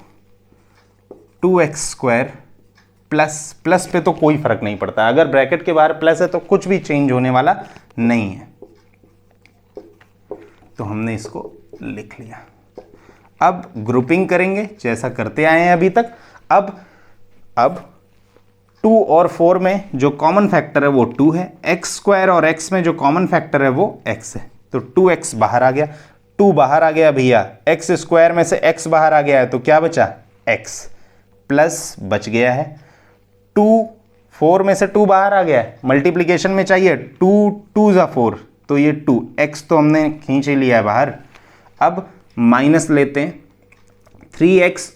2x² plus पे तो कोई फर्क नहीं पड़ता, अगर ब्रैकेट के बाहर प्लस है तो कुछ भी चेंज होने वाला नहीं है, तो हमने इसको लिख लिया। अब ग्रुपिंग करेंगे जैसा करते आए हैं अभी तक। अब 2 और 4 में जो कॉमन फैक्टर है वो 2 है, x² और x में जो कॉमन फैक्टर है वो x है, तो 2x बाहर आ गया, 2 बाहर आ गया भैया, x² में से x बाहर आ गया है, तो क्या बचा, x प्लस बच गया है। 4 में से 2 बाहर आ गया है, मल्टीप्लीकेशन में चाहिए, 2 2 × 4, तो ये 2, x तो हमने खींच ही लिया है बाहर। अब माइनस लेते हैं, 3x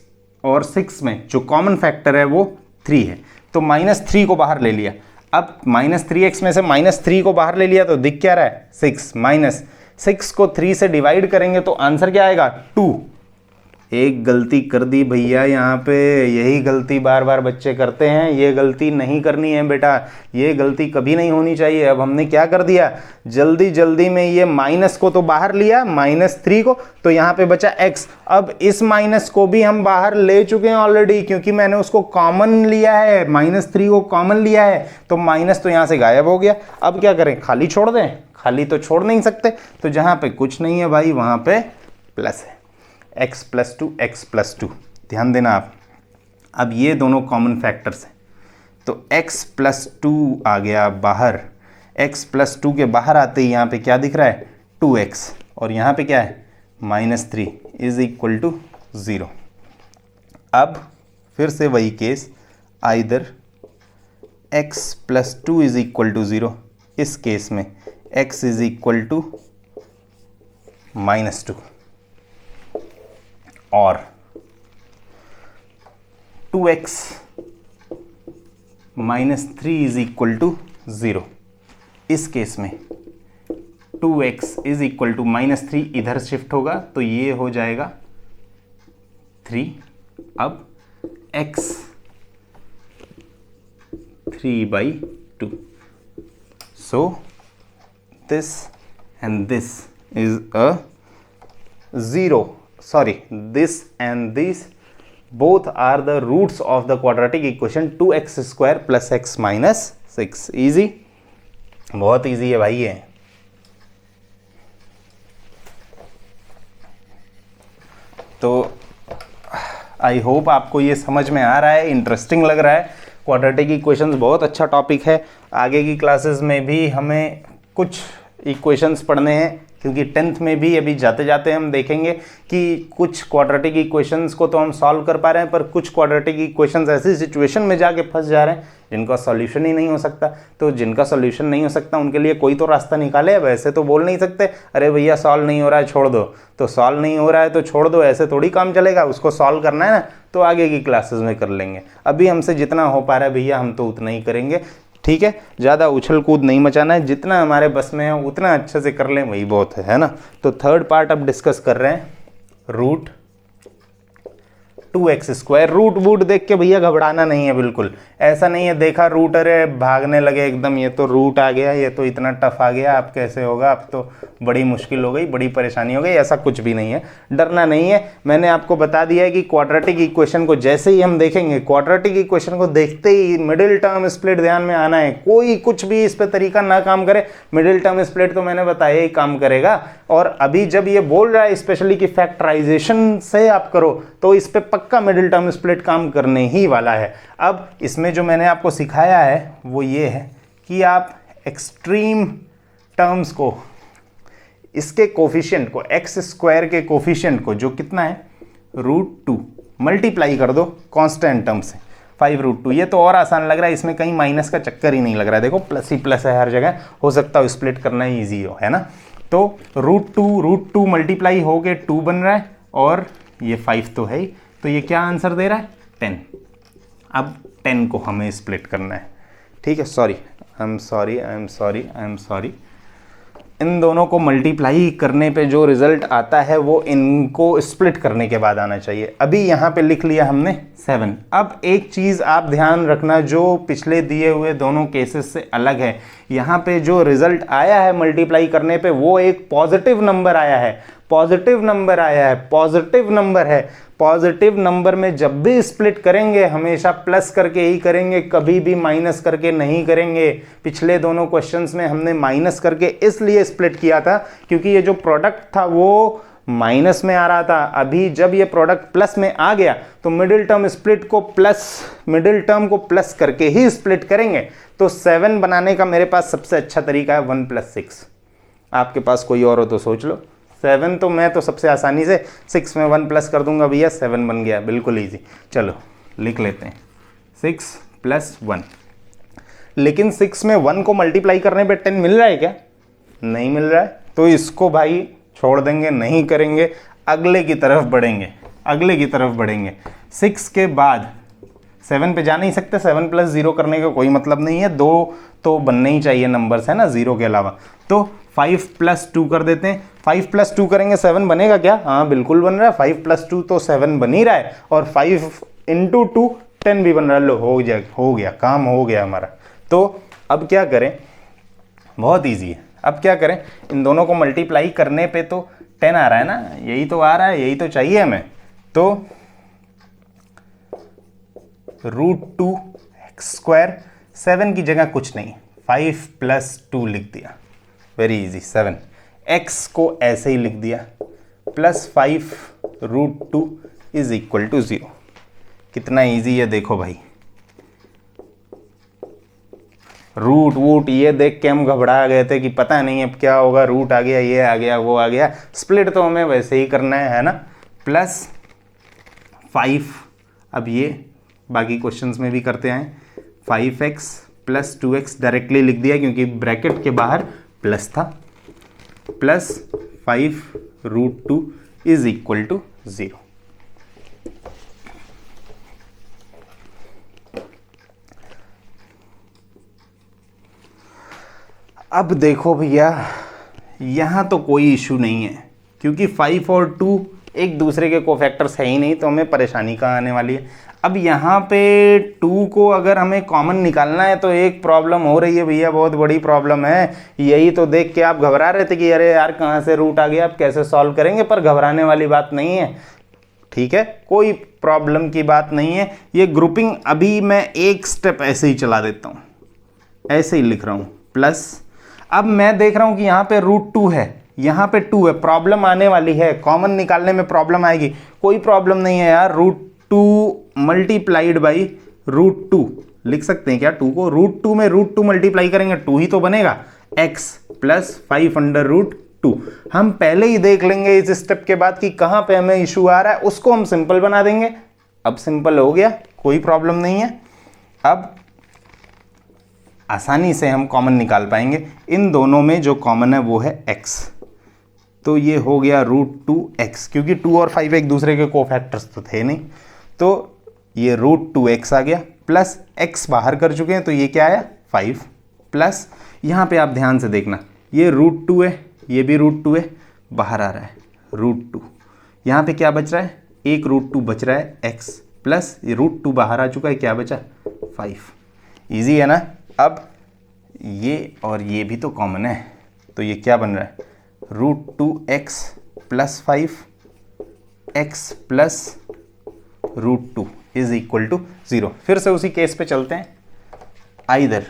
और 6 में जो कॉमन फैक्टर है वो 3 है, तो -3 को बाहर ले लिया। अब -3x में से -3 को बाहर ले लिया तो दिख क्या रहा है, 6, -6 को 3 से डिवाइड करेंगे तो आंसर क्या आएगा, 2। एक गलती कर दी भैया यहाँ पे, यही गलती बार बार बच्चे करते हैं, ये गलती नहीं करनी है बेटा, ये गलती कभी नहीं होनी चाहिए। अब हमने क्या कर दिया, जल्दी जल्दी में ये माइनस को तो बाहर लिया, -3 को, तो यहाँ पे बचा x। अब इस माइनस को भी हम बाहर ले चुके हैं ऑलरेडी, क्योंकि मैंने उसको कॉमन लिया है, -3 को कॉमन लिया है, तो माइनस तो यहाँ से गायब हो गया। अब क्या करें, खाली छोड़ दें, खाली तो छोड़ नहीं सकते, तो जहाँ पे कुछ नहीं है भाई वहाँ पे प्लस है, x + 2 x + 2, ध्यान देना आप। अब ये दोनों कॉमन फैक्टर्स हैं, तो x + 2 आ गया बाहर, x + 2 के बाहर आते ही यहाँ पे क्या दिख रहा है, 2x, और यहाँ पे क्या है, -3 इज इक्वल टू 0। अब फिर से वही case, either x + 2 is equal to 0, इस केस में x इज इक्वल टू -2, और 2x - 3 इज इक्वल टू 0, इस केस में 2x इज इक्वल टू -3 इधर शिफ्ट होगा तो ये हो जाएगा 3। अब x 3/2, so this and this is a 0, sorry, this and this both are the roots of the quadratic equation 2x square plus x minus 6. Easy, बहुत easy है भाई ये। तो आई होप आपको ये समझ में आ रहा है, इंटरेस्टिंग लग रहा है। क्वाड्रेटिक इक्वेशंस बहुत अच्छा टॉपिक है। आगे की क्लासेस में भी हमें कुछ इक्वेशंस पढ़ने हैं, क्योंकि 10th में भी अभी जाते जाते हम देखेंगे कि कुछ क्वाड्रेटिक इक्वेशंस को तो हम सॉल्व कर पा रहे हैं, पर कुछ क्वाड्रेटिक इक्वेशंस ऐसी सिचुएशन में जाके फंस जा रहे हैं जिनका सॉल्यूशन ही नहीं हो सकता। तो जिनका सॉल्यूशन नहीं हो सकता उनके लिए कोई तो रास्ता निकाले। अब ऐसे तो बोल नहीं सकते अरे भैया सॉल्व नहीं हो रहा है छोड़ दो, तो सॉल्व नहीं हो रहा है तो छोड़ दो, ऐसे थोड़ी काम चलेगा। उसको सॉल्व करना है ना, तो आगे की क्लासेस में कर लेंगे। अभी हमसे जितना हो पा रहा है भैया हम तो उतना ही करेंगे, ठीक है। ज़्यादा उछल कूद नहीं मचाना है, जितना हमारे बस में है उतना अच्छे से कर लें, वही बहुत है ना। तो थर्ड पार्ट अब डिस्कस कर रहे हैं, रूट 2x स्क्वायर। रूट वूट देख के भैया घबराना नहीं है, बिल्कुल ऐसा नहीं है देखा रूट अरे भागने लगे एकदम, ये तो रूट आ गया, ये तो इतना टफ आ गया, अब कैसे होगा, अब तो बड़ी मुश्किल हो गई, बड़ी परेशानी हो गई, ऐसा कुछ भी नहीं है, डरना नहीं है। मैंने आपको बता दिया है कि क्वाड्रेटिक इक्वेशन को जैसे ही हम देखेंगे, क्वाड्रेटिक इक्वेशन को देखते ही मिडिल टर्म स्प्लिट ध्यान में आना है। कोई कुछ भी इस पर तरीका ना काम करे, मिडिल टर्म स्प्लिट तो मैंने बताया ही काम करेगा। और अभी जब ये बोल रहा है स्पेशली कि फैक्टराइजेशन से आप करो, तो इस पर पक्का मिडिल टर्म स्प्लिट काम करने ही वाला है। अब इसमें जो मैंने आपको सिखाया है वो ये है कि आप एक्सट्रीम टर्म्स को, इसके कोफिशिएंट को, एक्स स्क्वायर के कोफिशिएंट को जो कितना है √2 मल्टीप्लाई कर दो कांस्टेंट टर्म से 5√2। ये तो और आसान लग रहा है, इसमें कहीं माइनस का चक्कर ही नहीं लग रहा है। देखो प्लस ही प्लस है हर जगह, हो सकता है स्प्लिट करना ही ईजी हो, है ना। तो √2 मल्टीप्लाई हो के 2 बन रहा है और ये 5 तो है ही, तो ये क्या आंसर दे रहा है 10। अब 10 को हमें स्प्लिट करना है, ठीक है। I am sorry. इन दोनों को मल्टीप्लाई करने पे जो रिजल्ट आता है वो इनको स्प्लिट करने के बाद आना चाहिए। अभी यहाँ पे लिख लिया हमने 7। अब एक चीज़ आप ध्यान रखना जो पिछले दिए हुए दोनों केसेस से अलग है, यहाँ पे जो रिजल्ट आया है मल्टीप्लाई करने पे वो एक पॉजिटिव नंबर आया है। पॉजिटिव नंबर में जब भी स्प्लिट करेंगे हमेशा प्लस करके ही करेंगे, कभी भी माइनस करके नहीं करेंगे। पिछले दोनों क्वेश्चंस में हमने माइनस करके इसलिए स्प्लिट किया था क्योंकि ये जो प्रोडक्ट था वो माइनस में आ रहा था। अभी जब ये प्रोडक्ट प्लस में आ गया तो मिडिल टर्म को प्लस करके ही स्प्लिट करेंगे। तो 7 बनाने का मेरे पास सबसे अच्छा तरीका है 1 + 6। आपके पास कोई और हो तो सोच लो। 7 तो मैं तो सबसे आसानी से 6 में 1 प्लस कर दूंगा भैया, 7 बन गया, बिल्कुल ईजी। चलो लिख लेते हैं 6 + 1। लेकिन 6 में 1 को मल्टीप्लाई करने पे 10 मिल रहा है क्या? नहीं मिल रहा है, तो इसको भाई छोड़ देंगे, नहीं करेंगे, अगले की तरफ बढ़ेंगे। 6 के बाद 7 पे जा नहीं सकते, 7 + 0 करने का कोई मतलब नहीं है, 2 तो बनने ही चाहिए नंबर्स, है ना, 0 के अलावा। तो 5 + 2 कर देते हैं। 5 + 2 करेंगे 7 बनेगा क्या? हाँ बिल्कुल बन रहा है। 5 + 2 तो 7 बन ही रहा है, और 5 × 2 10 भी बन रहा है। लो हो गया, काम हो गया हमारा। तो अब क्या करें, बहुत ईजी है। अब क्या करें, इन दोनों को मल्टीप्लाई करने पे तो 10 आ रहा है ना, यही तो आ रहा है, यही तो चाहिए हमें। तो √2x², 7 की जगह कुछ नहीं, 5 + 2 लिख दिया, वेरी इजी। 7 x को ऐसे ही लिख दिया, +5 √2 = 0। कितना इजी है देखो भाई। रूट वूट ये देख के हम घबरा गए थे कि पता नहीं अब क्या होगा, रूट आ गया, ये आ गया, वो आ गया। स्प्लिट तो हमें वैसे ही करना है ना। +5, अब ये बाकी क्वेश्चंस में भी करते हैं। 5x + 2x डायरेक्टली लिख दिया क्योंकि ब्रैकेट के बाहर प्लस था, +5 √2 = 0। अब देखो भैया, यहाँ तो कोई इशू नहीं है क्योंकि 5 और 2 एक दूसरे के कोफैक्टर्स है ही नहीं, तो हमें परेशानी कहाँ आने वाली है। अब यहाँ पे 2 को अगर हमें कॉमन निकालना है तो एक प्रॉब्लम हो रही है भैया, बहुत बड़ी प्रॉब्लम है। यही तो देख के आप घबरा रहे थे कि अरे यार कहाँ से रूट आ गया, आप कैसे सॉल्व करेंगे, पर घबराने वाली बात नहीं है, ठीक है, कोई प्रॉब्लम की बात नहीं है। ये ग्रुपिंग अभी मैं एक स्टेप ऐसे ही चला देता हूँ, ऐसे ही लिख रहा हूँ प्लस। अब मैं देख रहा हूँ कि यहाँ पे √2 है, यहाँ पे 2 है, प्रॉब्लम आने वाली है, कॉमन निकालने में प्रॉब्लम आएगी। कोई प्रॉब्लम नहीं है यार, √2 मल्टीप्लाइड बाई √2 लिख सकते हैं क्या, 2 को √2 में √2 मल्टीप्लाई करेंगे 2 ही तो बनेगा, x प्लस 5√2। हम पहले ही देख लेंगे इस स्टेप के बाद कि कहाँ पे हमें इशू आ रहा है, उसको हम सिंपल बना देंगे। अब सिंपल हो गया, कोई प्रॉब्लम नहीं है। अब आसानी से हम कॉमन निकाल पाएंगे। इन दोनों में जो कॉमन है वो है x, तो ये हो गया √2x, क्योंकि 2 और 5 एक दूसरे के कोफैक्टर्स तो थे नहीं, तो ये √2x आ गया, प्लस x बाहर कर चुके हैं तो ये क्या आया 5, प्लस यहाँ पे आप ध्यान से देखना, ये √2 है, ये भी √2 है, बाहर आ रहा है √2, यहाँ पे क्या बच रहा है, एक √2 बच रहा है x, प्लस ये √2 बाहर आ चुका है, क्या बचा 5। ईजी है ना। अब ये और ये भी तो कॉमन है, तो ये क्या बन रहा है, √2x plus 5x plus √2 is equal to 0। फिर से उसी केस पे चलते हैं, either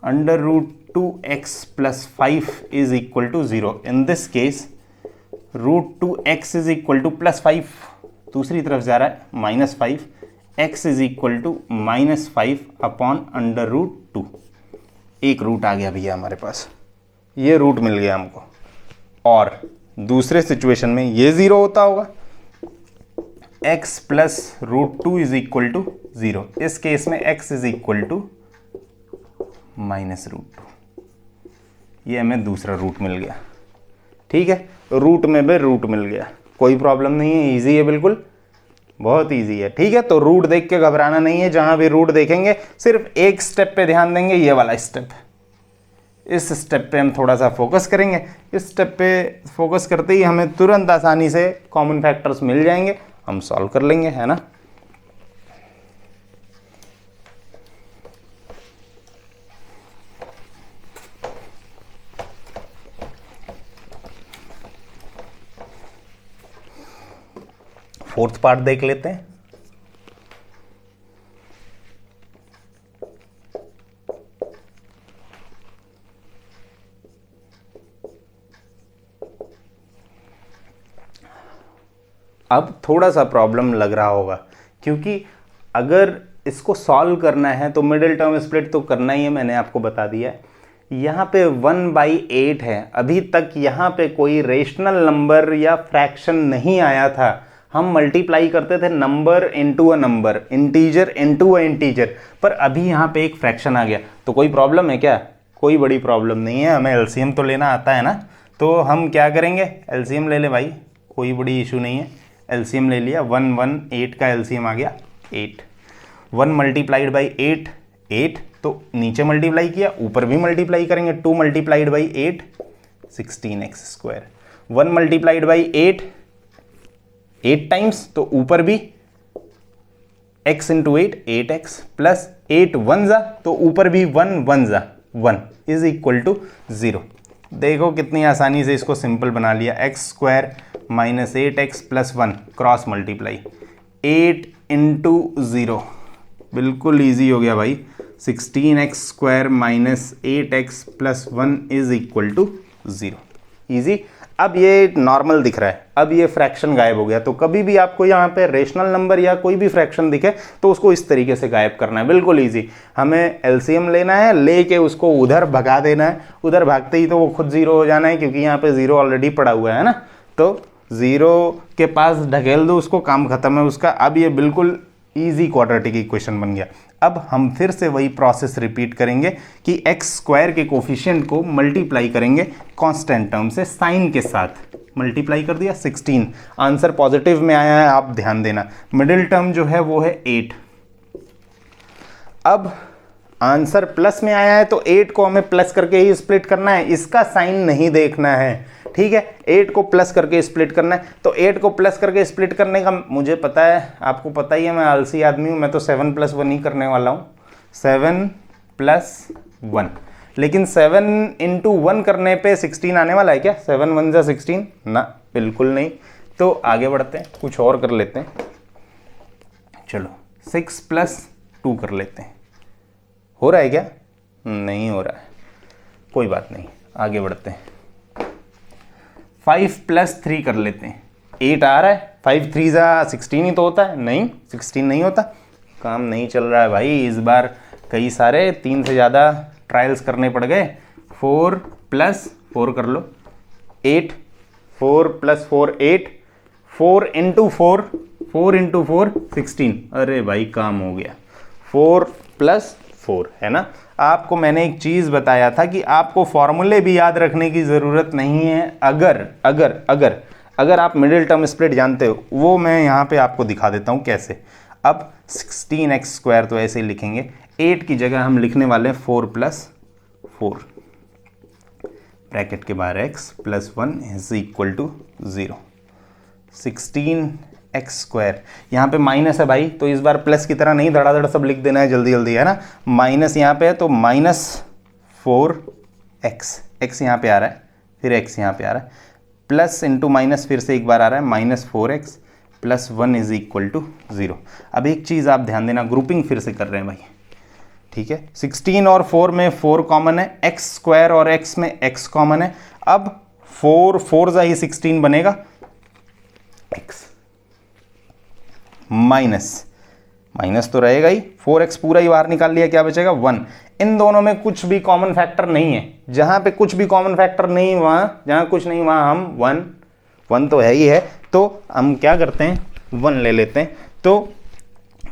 √2x plus 5 is equal to 0। In this case √2x is equal to plus 5, दूसरी तरफ जा रहा है -5, x is equal to -5 upon √2। एक रूट आ गया भैया हमारे पास, ये रूट मिल गया हमको। और दूसरे सिचुएशन में ये 0 होता होगा, x plus √2 is equal to 0। इस केस में x इज इक्वल टू -√2, ये हमें दूसरा रूट मिल गया, ठीक है, रूट में भी रूट मिल गया, कोई प्रॉब्लम नहीं है, इजी है, बिल्कुल बहुत इजी है, ठीक है। तो रूट देख के घबराना नहीं है, जहां भी रूट देखेंगे सिर्फ एक स्टेप पे ध्यान देंगे, ये वाला स्टेप, इस स्टेप पे हम थोड़ा सा फोकस करेंगे। इस स्टेप पे फोकस करते ही हमें तुरंत आसानी से कॉमन फैक्टर्स मिल जाएंगे, हम सॉल्व कर लेंगे, है ना। फोर्थ पार्ट देख लेते हैं। अब थोड़ा सा प्रॉब्लम लग रहा होगा, क्योंकि अगर इसको सॉल्व करना है तो मिडिल टर्म स्प्लिट तो करना ही है, मैंने आपको बता दिया है। यहाँ पे 1/8 है, अभी तक यहाँ पे कोई रेशनल नंबर या फ्रैक्शन नहीं आया था। हम मल्टीप्लाई करते थे number into a number, integer into a integer, पर अभी यहाँ पे एक फ्रैक्शन आ गया, तो कोई प्रॉब्लम है क्या, कोई बड़ी प्रॉब्लम नहीं है, हमें एलसीएम तो लेना आता है ना। तो हम क्या करेंगे, एलसीएम ले ले भाई, कोई बड़ी इशू नहीं है, एलसीएम ले लिया, 118 का एलसीएम आ गया 8, 1 मल्टीप्लाइड बाई 8 8, तो नीचे मल्टीप्लाई किया, ऊपर भी मल्टीप्लाई करेंगे, 2 multiplied by 8 16x², 1 multiplied by 8 times, तो ऊपर भी x इंटू 8 प्लस 8 1 जा, तो ऊपर भी 1 1 जा 1 इज इक्वल टू 0। देखो कितनी आसानी से इसको सिंपल बना लिया, x² minus 8x plus 1 cross multiply, 8 into 0, बिल्कुल ईजी हो गया भाई, 16x² minus 8x plus 1 is equal to 0, easy. अब ये नॉर्मल दिख रहा है, अब ये फ्रैक्शन गायब हो गया। तो कभी भी आपको यहाँ पे रेशनल नंबर या कोई भी फ्रैक्शन दिखे तो उसको इस तरीके से गायब करना है, बिल्कुल इजी। हमें एलसीएम लेना है, लेके उसको उधर भगा देना है, उधर भागते ही तो वो खुद 0 हो जाना है, क्योंकि यहाँ पे 0 ऑलरेडी पड़ा हुआ है ना, तो 0 के पास ढकेल दो उसको, काम खत्म है उसका। अब ये बिल्कुल ईजी क्वाड्रेटिक इक्वेशन बन गया। अब हम फिर से वही प्रोसेस रिपीट करेंगे कि x² के कोफिशिएंट को मल्टीप्लाई करेंगे कांस्टेंट टर्म से, साइन के साथ मल्टीप्लाई कर दिया, 16, आंसर पॉजिटिव में आया है, आप ध्यान देना। मिडिल टर्म जो है वो है 8। अब आंसर प्लस में आया है तो 8 को हमें प्लस करके ही स्प्लिट करना है, इसका साइन नहीं देखना है, ठीक है। 8 को प्लस करके स्प्लिट करना है, तो 8 को प्लस करके स्प्लिट करने का मुझे पता है, आपको पता ही है मैं आलसी आदमी हूँ, मैं तो 7 + 1 ही करने वाला हूँ, 7 + 1। लेकिन 7 × 1 करने पे 16 आने वाला है क्या? 7 × 1 = 16 ना, बिल्कुल नहीं। तो आगे बढ़ते हैं, कुछ और कर लेते हैं। चलो 6 + 2 कर लेते हैं। हो रहा है क्या? नहीं हो रहा है, कोई बात नहीं, आगे बढ़ते हैं। 5 + 3 कर लेते हैं। 8 आ रहा है, 5 × 3 = 16 ही तो होता है। नहीं, 16 नहीं होता, काम नहीं चल रहा है भाई। इस बार कई सारे 3 से ज़्यादा ट्रायल्स करने पड़ गए। 4 + 4 कर लो, 8, 4 + 4 8, 4 × 4, 4 × 4 16। अरे भाई काम हो गया, 4 + 4 है ना। आपको मैंने एक चीज़ बताया था कि आपको फॉर्मूले भी याद रखने की ज़रूरत नहीं है। अगर अगर अगर अगर आप मिडिल टर्म स्प्लिट जानते हो, वो मैं यहाँ पे आपको दिखा देता हूँ कैसे। अब 16x² तो ऐसे ही लिखेंगे, 8 की जगह हम लिखने वाले हैं 4 + 4, ब्रैकेट के बाहर x + 1 = 0। 16x², यहाँ पे माइनस है भाई, तो इस बार प्लस की तरह नहीं धड़ाधड़ सब लिख देना है जल्दी जल्दी, है ना। माइनस यहाँ पे है तो -4x, x यहाँ पे आ रहा है, फिर x यहाँ पे आ रहा है, प्लस × माइनस फिर से एक बार आ रहा है, -4x + 1 = 0। अब एक चीज़ आप ध्यान देना, ग्रुपिंग फिर से कर रहे हैं भाई, ठीक है। 16 और 4 में 4 कॉमन है, x² और x में x कॉमन है। अब 4 4 ही 16 बनेगा, x माइनस तो रहेगा ही, 4x पूरा ही बाहर निकाल लिया, क्या बचेगा? 1। इन दोनों में कुछ भी कॉमन फैक्टर नहीं है, जहां पे कुछ भी कॉमन फैक्टर नहीं, वहां जहां कुछ नहीं वहां हम 1 तो है ही है, तो हम क्या करते हैं 1 ले लेते हैं। तो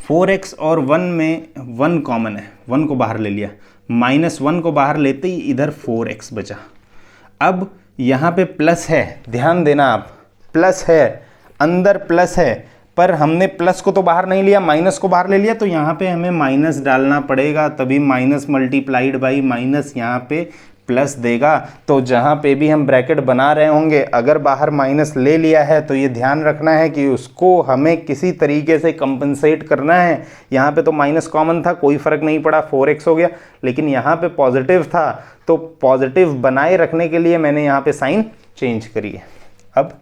4x और 1 में 1 कॉमन है, 1 को बाहर ले लिया, -1 को बाहर लेते ही इधर 4x बचा। अब यहाँ पे प्लस है, ध्यान देना आप, प्लस है, अंदर प्लस है, पर हमने प्लस को तो बाहर नहीं लिया, माइनस को बाहर ले लिया, तो यहाँ पे हमें माइनस डालना पड़ेगा, तभी माइनस मल्टीप्लाइड बाई माइनस यहाँ पे प्लस देगा। तो जहाँ पे भी हम ब्रैकेट बना रहे होंगे, अगर बाहर माइनस ले लिया है तो ये ध्यान रखना है कि उसको हमें किसी तरीके से कंपनसेट करना है। यहाँ पे तो माइनस कॉमन था, कोई फ़र्क नहीं पड़ा, 4x हो गया, लेकिन यहाँ पे पॉजिटिव था, तो पॉजिटिव बनाए रखने के लिए मैंने यहाँ पे साइन चेंज करी है। अब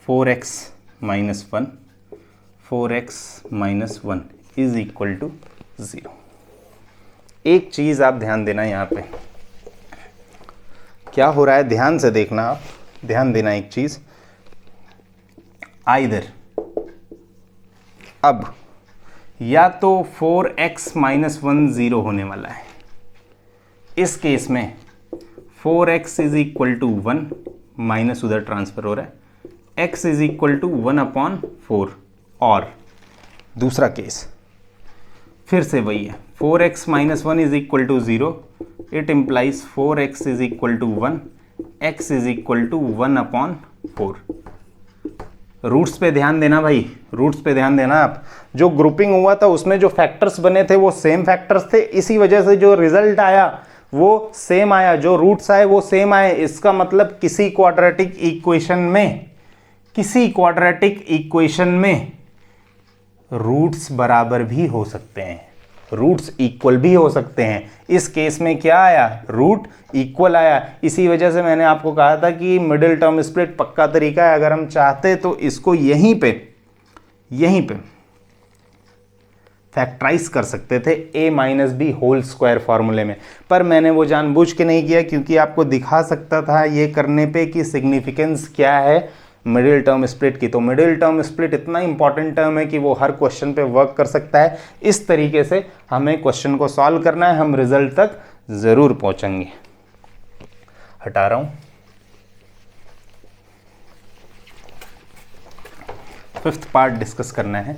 4x - 1, 4x - 1 = 0। एक चीज़ आप ध्यान देना, यहाँ पे क्या हो रहा है ध्यान से देखना, आप ध्यान देना एक चीज़, आइदर अब या तो 4x - 1 0 होने वाला है, इस केस में 4x = 1, माइनस उधर ट्रांसफर हो रहा है, x = 1/4, और दूसरा केस फिर से वही है, 4x - 1 = 0, it implies 4x = 1, x = 1/4। Roots पे ध्यान देना भाई, रूट्स पे ध्यान देना आप। जो ग्रुपिंग हुआ था उसमें जो फैक्टर्स बने थे वो सेम फैक्टर्स थे, इसी वजह से जो रिजल्ट आया वो सेम आया, जो रूट्स आए वो सेम आए। इसका मतलब किसी क्वाड्रेटिक इक्वेशन में रूट्स बराबर भी हो सकते हैं, रूट्स इक्वल भी हो सकते हैं। इस केस में क्या आया? रूट इक्वल आया। इसी वजह से मैंने आपको कहा था कि मिडिल टर्म स्प्लिट पक्का तरीका है, अगर हम चाहते तो इसको यहीं पे फैक्टराइज कर सकते थे a - b² फॉर्मूले में, पर मैंने वो जानबूझ के नहीं किया, क्योंकि आपको दिखा सकता था ये करने पे कि सिग्निफिकेंस क्या है मिडिल टर्म स्प्लिट की। तो मिडिल टर्म स्प्लिट इतना इंपॉर्टेंट टर्म है कि वो हर क्वेश्चन पे वर्क कर सकता है। इस तरीके से हमें क्वेश्चन को सॉल्व करना है, हम रिजल्ट तक ज़रूर पहुंचेंगे। हटा रहा हूं, 5th पार्ट डिस्कस करना है।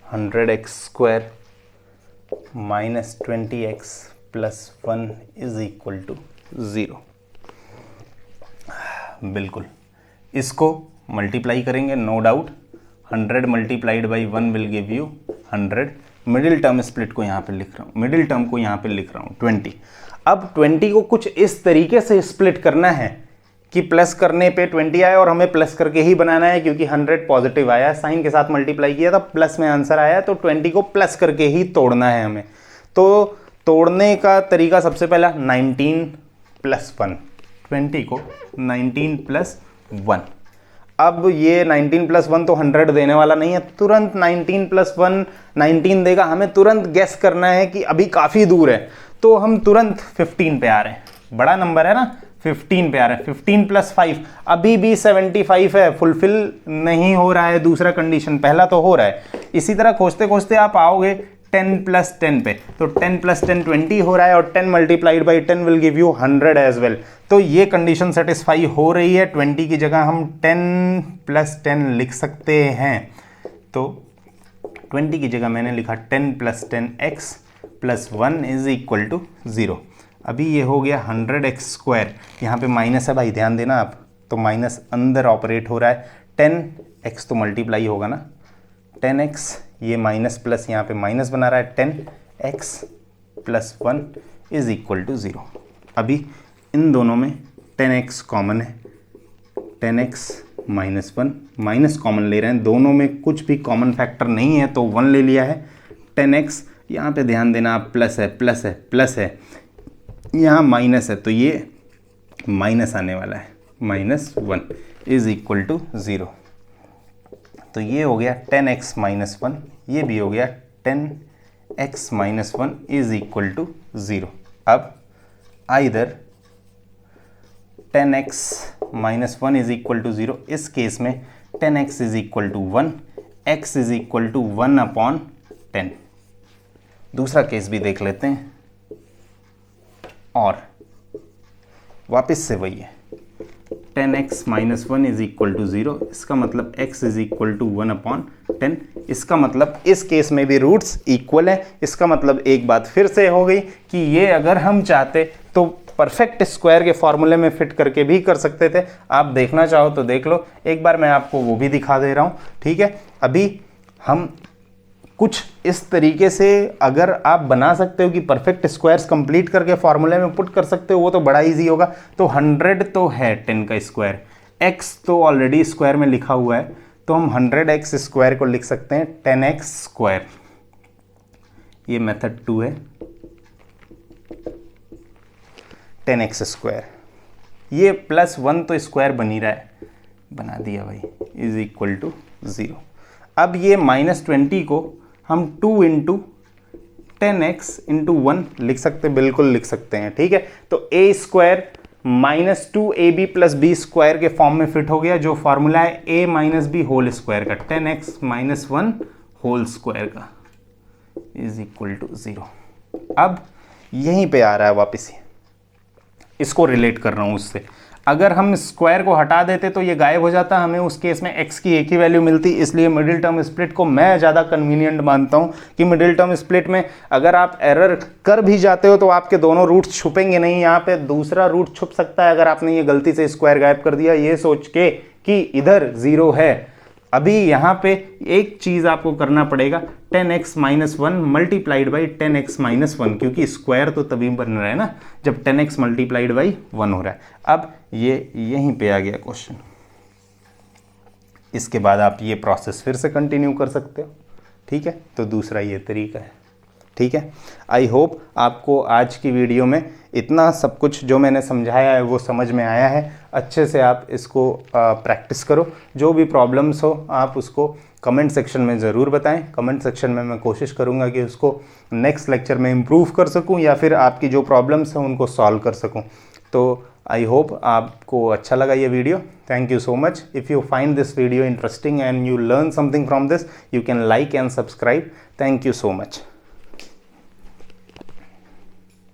(100x² - 20x + 1 = 0। बिल्कुल, इसको मल्टीप्लाई करेंगे no doubt, 100 multiplied by 1 will give you 100। Middle term split को यहाँ पे लिख रहा हूँ, मिडिल टर्म को यहाँ पे लिख रहा हूँ 20। अब 20 को कुछ इस तरीके से स्प्लिट करना है कि प्लस करने पे 20 आया, और हमें प्लस करके ही बनाना है क्योंकि 100 पॉजिटिव आया, साइन के साथ मल्टीप्लाई किया था, प्लस में आंसर आया, तो 20 को प्लस करके ही तोड़ना है हमें। तो तोड़ने का तरीका सबसे पहला 19 प्लस 1, 20 को 19 प्लस 1। अब ये 19 प्लस 1 तो 100 देने वाला नहीं है, तुरंत 19 प्लस 1 19 देगा। हमें तुरंत गेस करना है कि अभी काफ़ी दूर है, तो हम तुरंत 15 पे आ रहे हैं, बड़ा नंबर है ना, 15 पे आ रहा है। 15 प्लस 5 अभी भी 75 है, फुलफिल नहीं हो रहा है दूसरा कंडीशन, पहला तो हो रहा है। इसी तरह खोजते खोजते आप आओगे 10 प्लस 10 पे, तो 10 प्लस 10 20 हो रहा है, और 10 multiplied by 10 will give you 100 as well. तो ये कंडीशन सेटिस्फाई हो रही है। 20 की जगह हम 10 प्लस 10 लिख सकते हैं, तो 20 की जगह मैंने लिखा 10 plus 10x plus 1 is equal to 0। अभी ये हो गया 100x स्क्वायर, यहाँ पे माइनस है भाई, ध्यान देना आप, तो माइनस अंदर ऑपरेट हो रहा है। 10x तो मल्टीप्लाई होगा ना, 10x, ये माइनस प्लस यहाँ पे माइनस बना रहा है, 10x plus 1 is equal to 0। अभी इन दोनों में 10x कॉमन है, 10x माइनस 1 माइनस कॉमन ले रहे हैं, दोनों में कुछ भी कॉमन फैक्टर नहीं है तो 1 ले लिया है। 10x यहाँ पे ध्यान देना आप, प्लस है प्लस है प्लस है, यहाँ माइनस है तो ये माइनस आने वाला है, माइनस 1 इज इक्वल टू 0। तो ये हो गया 10x माइनस 1, ये भी हो गया 10x minus 1 is equal to 0। अब either 10x minus 1 is equal to 0, इस केस में 10x is equal to 1, x is equal to 1 upon 10। दूसरा केस भी देख लेते हैं, और वापस से वही है, 10x minus 1 is equal to 0, इसका मतलब x is equal to 1 upon 10। इसका मतलब इस केस में भी रूट्स इक्वल है। इसका मतलब एक बात फिर से हो गई कि ये अगर हम चाहते तो परफेक्ट स्क्वायर के फॉर्मूले में फिट करके भी कर सकते थे। आप देखना चाहो तो देख लो, एक बार मैं आपको वो भी दिखा दे रहा हूँ, ठीक है। अभी हम कुछ इस तरीके से अगर आप बना सकते हो कि परफेक्ट स्क्वायर्स कंप्लीट करके फॉर्मूले में पुट कर सकते हो, वो तो बड़ा इजी होगा। तो 100 तो है 10 का स्क्वायर, x तो ऑलरेडी स्क्वायर में लिखा हुआ है, तो हम 100x स्क्वायर को लिख सकते हैं 10x स्क्वायर। ये मेथड 2 है, 10x स्क्वायर, ये प्लस 1 तो स्क्वायर बन ही रहा है, बना दिया भाई, इज इक्वल टू 0। अब ये -20 को हम 2 इंटू 10x इंटू 1 लिख सकते हैं, बिल्कुल लिख सकते हैं, ठीक है। तो a square minus 2ab plus b square के फॉर्म में फिट हो गया, जो फॉर्मूला है a minus b whole square का, 10x माइनस 1 होल स्क्वायर का इज इक्वल टू 0। अब यहीं पे आ रहा है वापस, इसको रिलेट कर रहा हूं उससे। अगर हम स्क्वायर को हटा देते तो ये गायब हो जाता, हमें उस केस में x की एक ही वैल्यू मिलती। इसलिए मिडिल टर्म स्प्लिट को मैं ज़्यादा कन्वीनियंट मानता हूँ कि मिडिल टर्म स्प्लिट में अगर आप एरर कर भी जाते हो तो आपके दोनों रूट छुपेंगे नहीं, यहाँ पे दूसरा रूट छुप सकता है अगर आपने ये गलती से स्क्वायर गायब कर दिया ये सोच के कि इधर 0 है। अभी यहाँ पे एक चीज़ आपको करना पड़ेगा, 10x minus 1 multiplied by 10x minus 1, क्योंकि स्क्वायर तो तभी बन रहा है ना जब 10x मल्टीप्लाइड बाई 1 हो रहा है। अब ये यहीं पे आ गया क्वेश्चन। इसके बाद आप ये प्रोसेस फिर से कंटिन्यू कर सकते हो, ठीक है। तो दूसरा ये तरीका है, ठीक है। आई होप आपको आज की वीडियो में इतना सब कुछ जो मैंने समझाया है वो समझ में आया है। अच्छे से आप इसको प्रैक्टिस करो, जो भी प्रॉब्लम्स हो आप उसको कमेंट सेक्शन में ज़रूर बताएं। कमेंट सेक्शन में मैं कोशिश करूंगा कि उसको नेक्स्ट लेक्चर में इम्प्रूव कर सकूं या फिर आपकी जो प्रॉब्लम्स हैं उनको सॉल्व कर सकूं। तो आई होप आपको अच्छा लगा ये video. Thank you so much. If you find this video interesting and you learn something from this, you can like and subscribe. Thank you so much.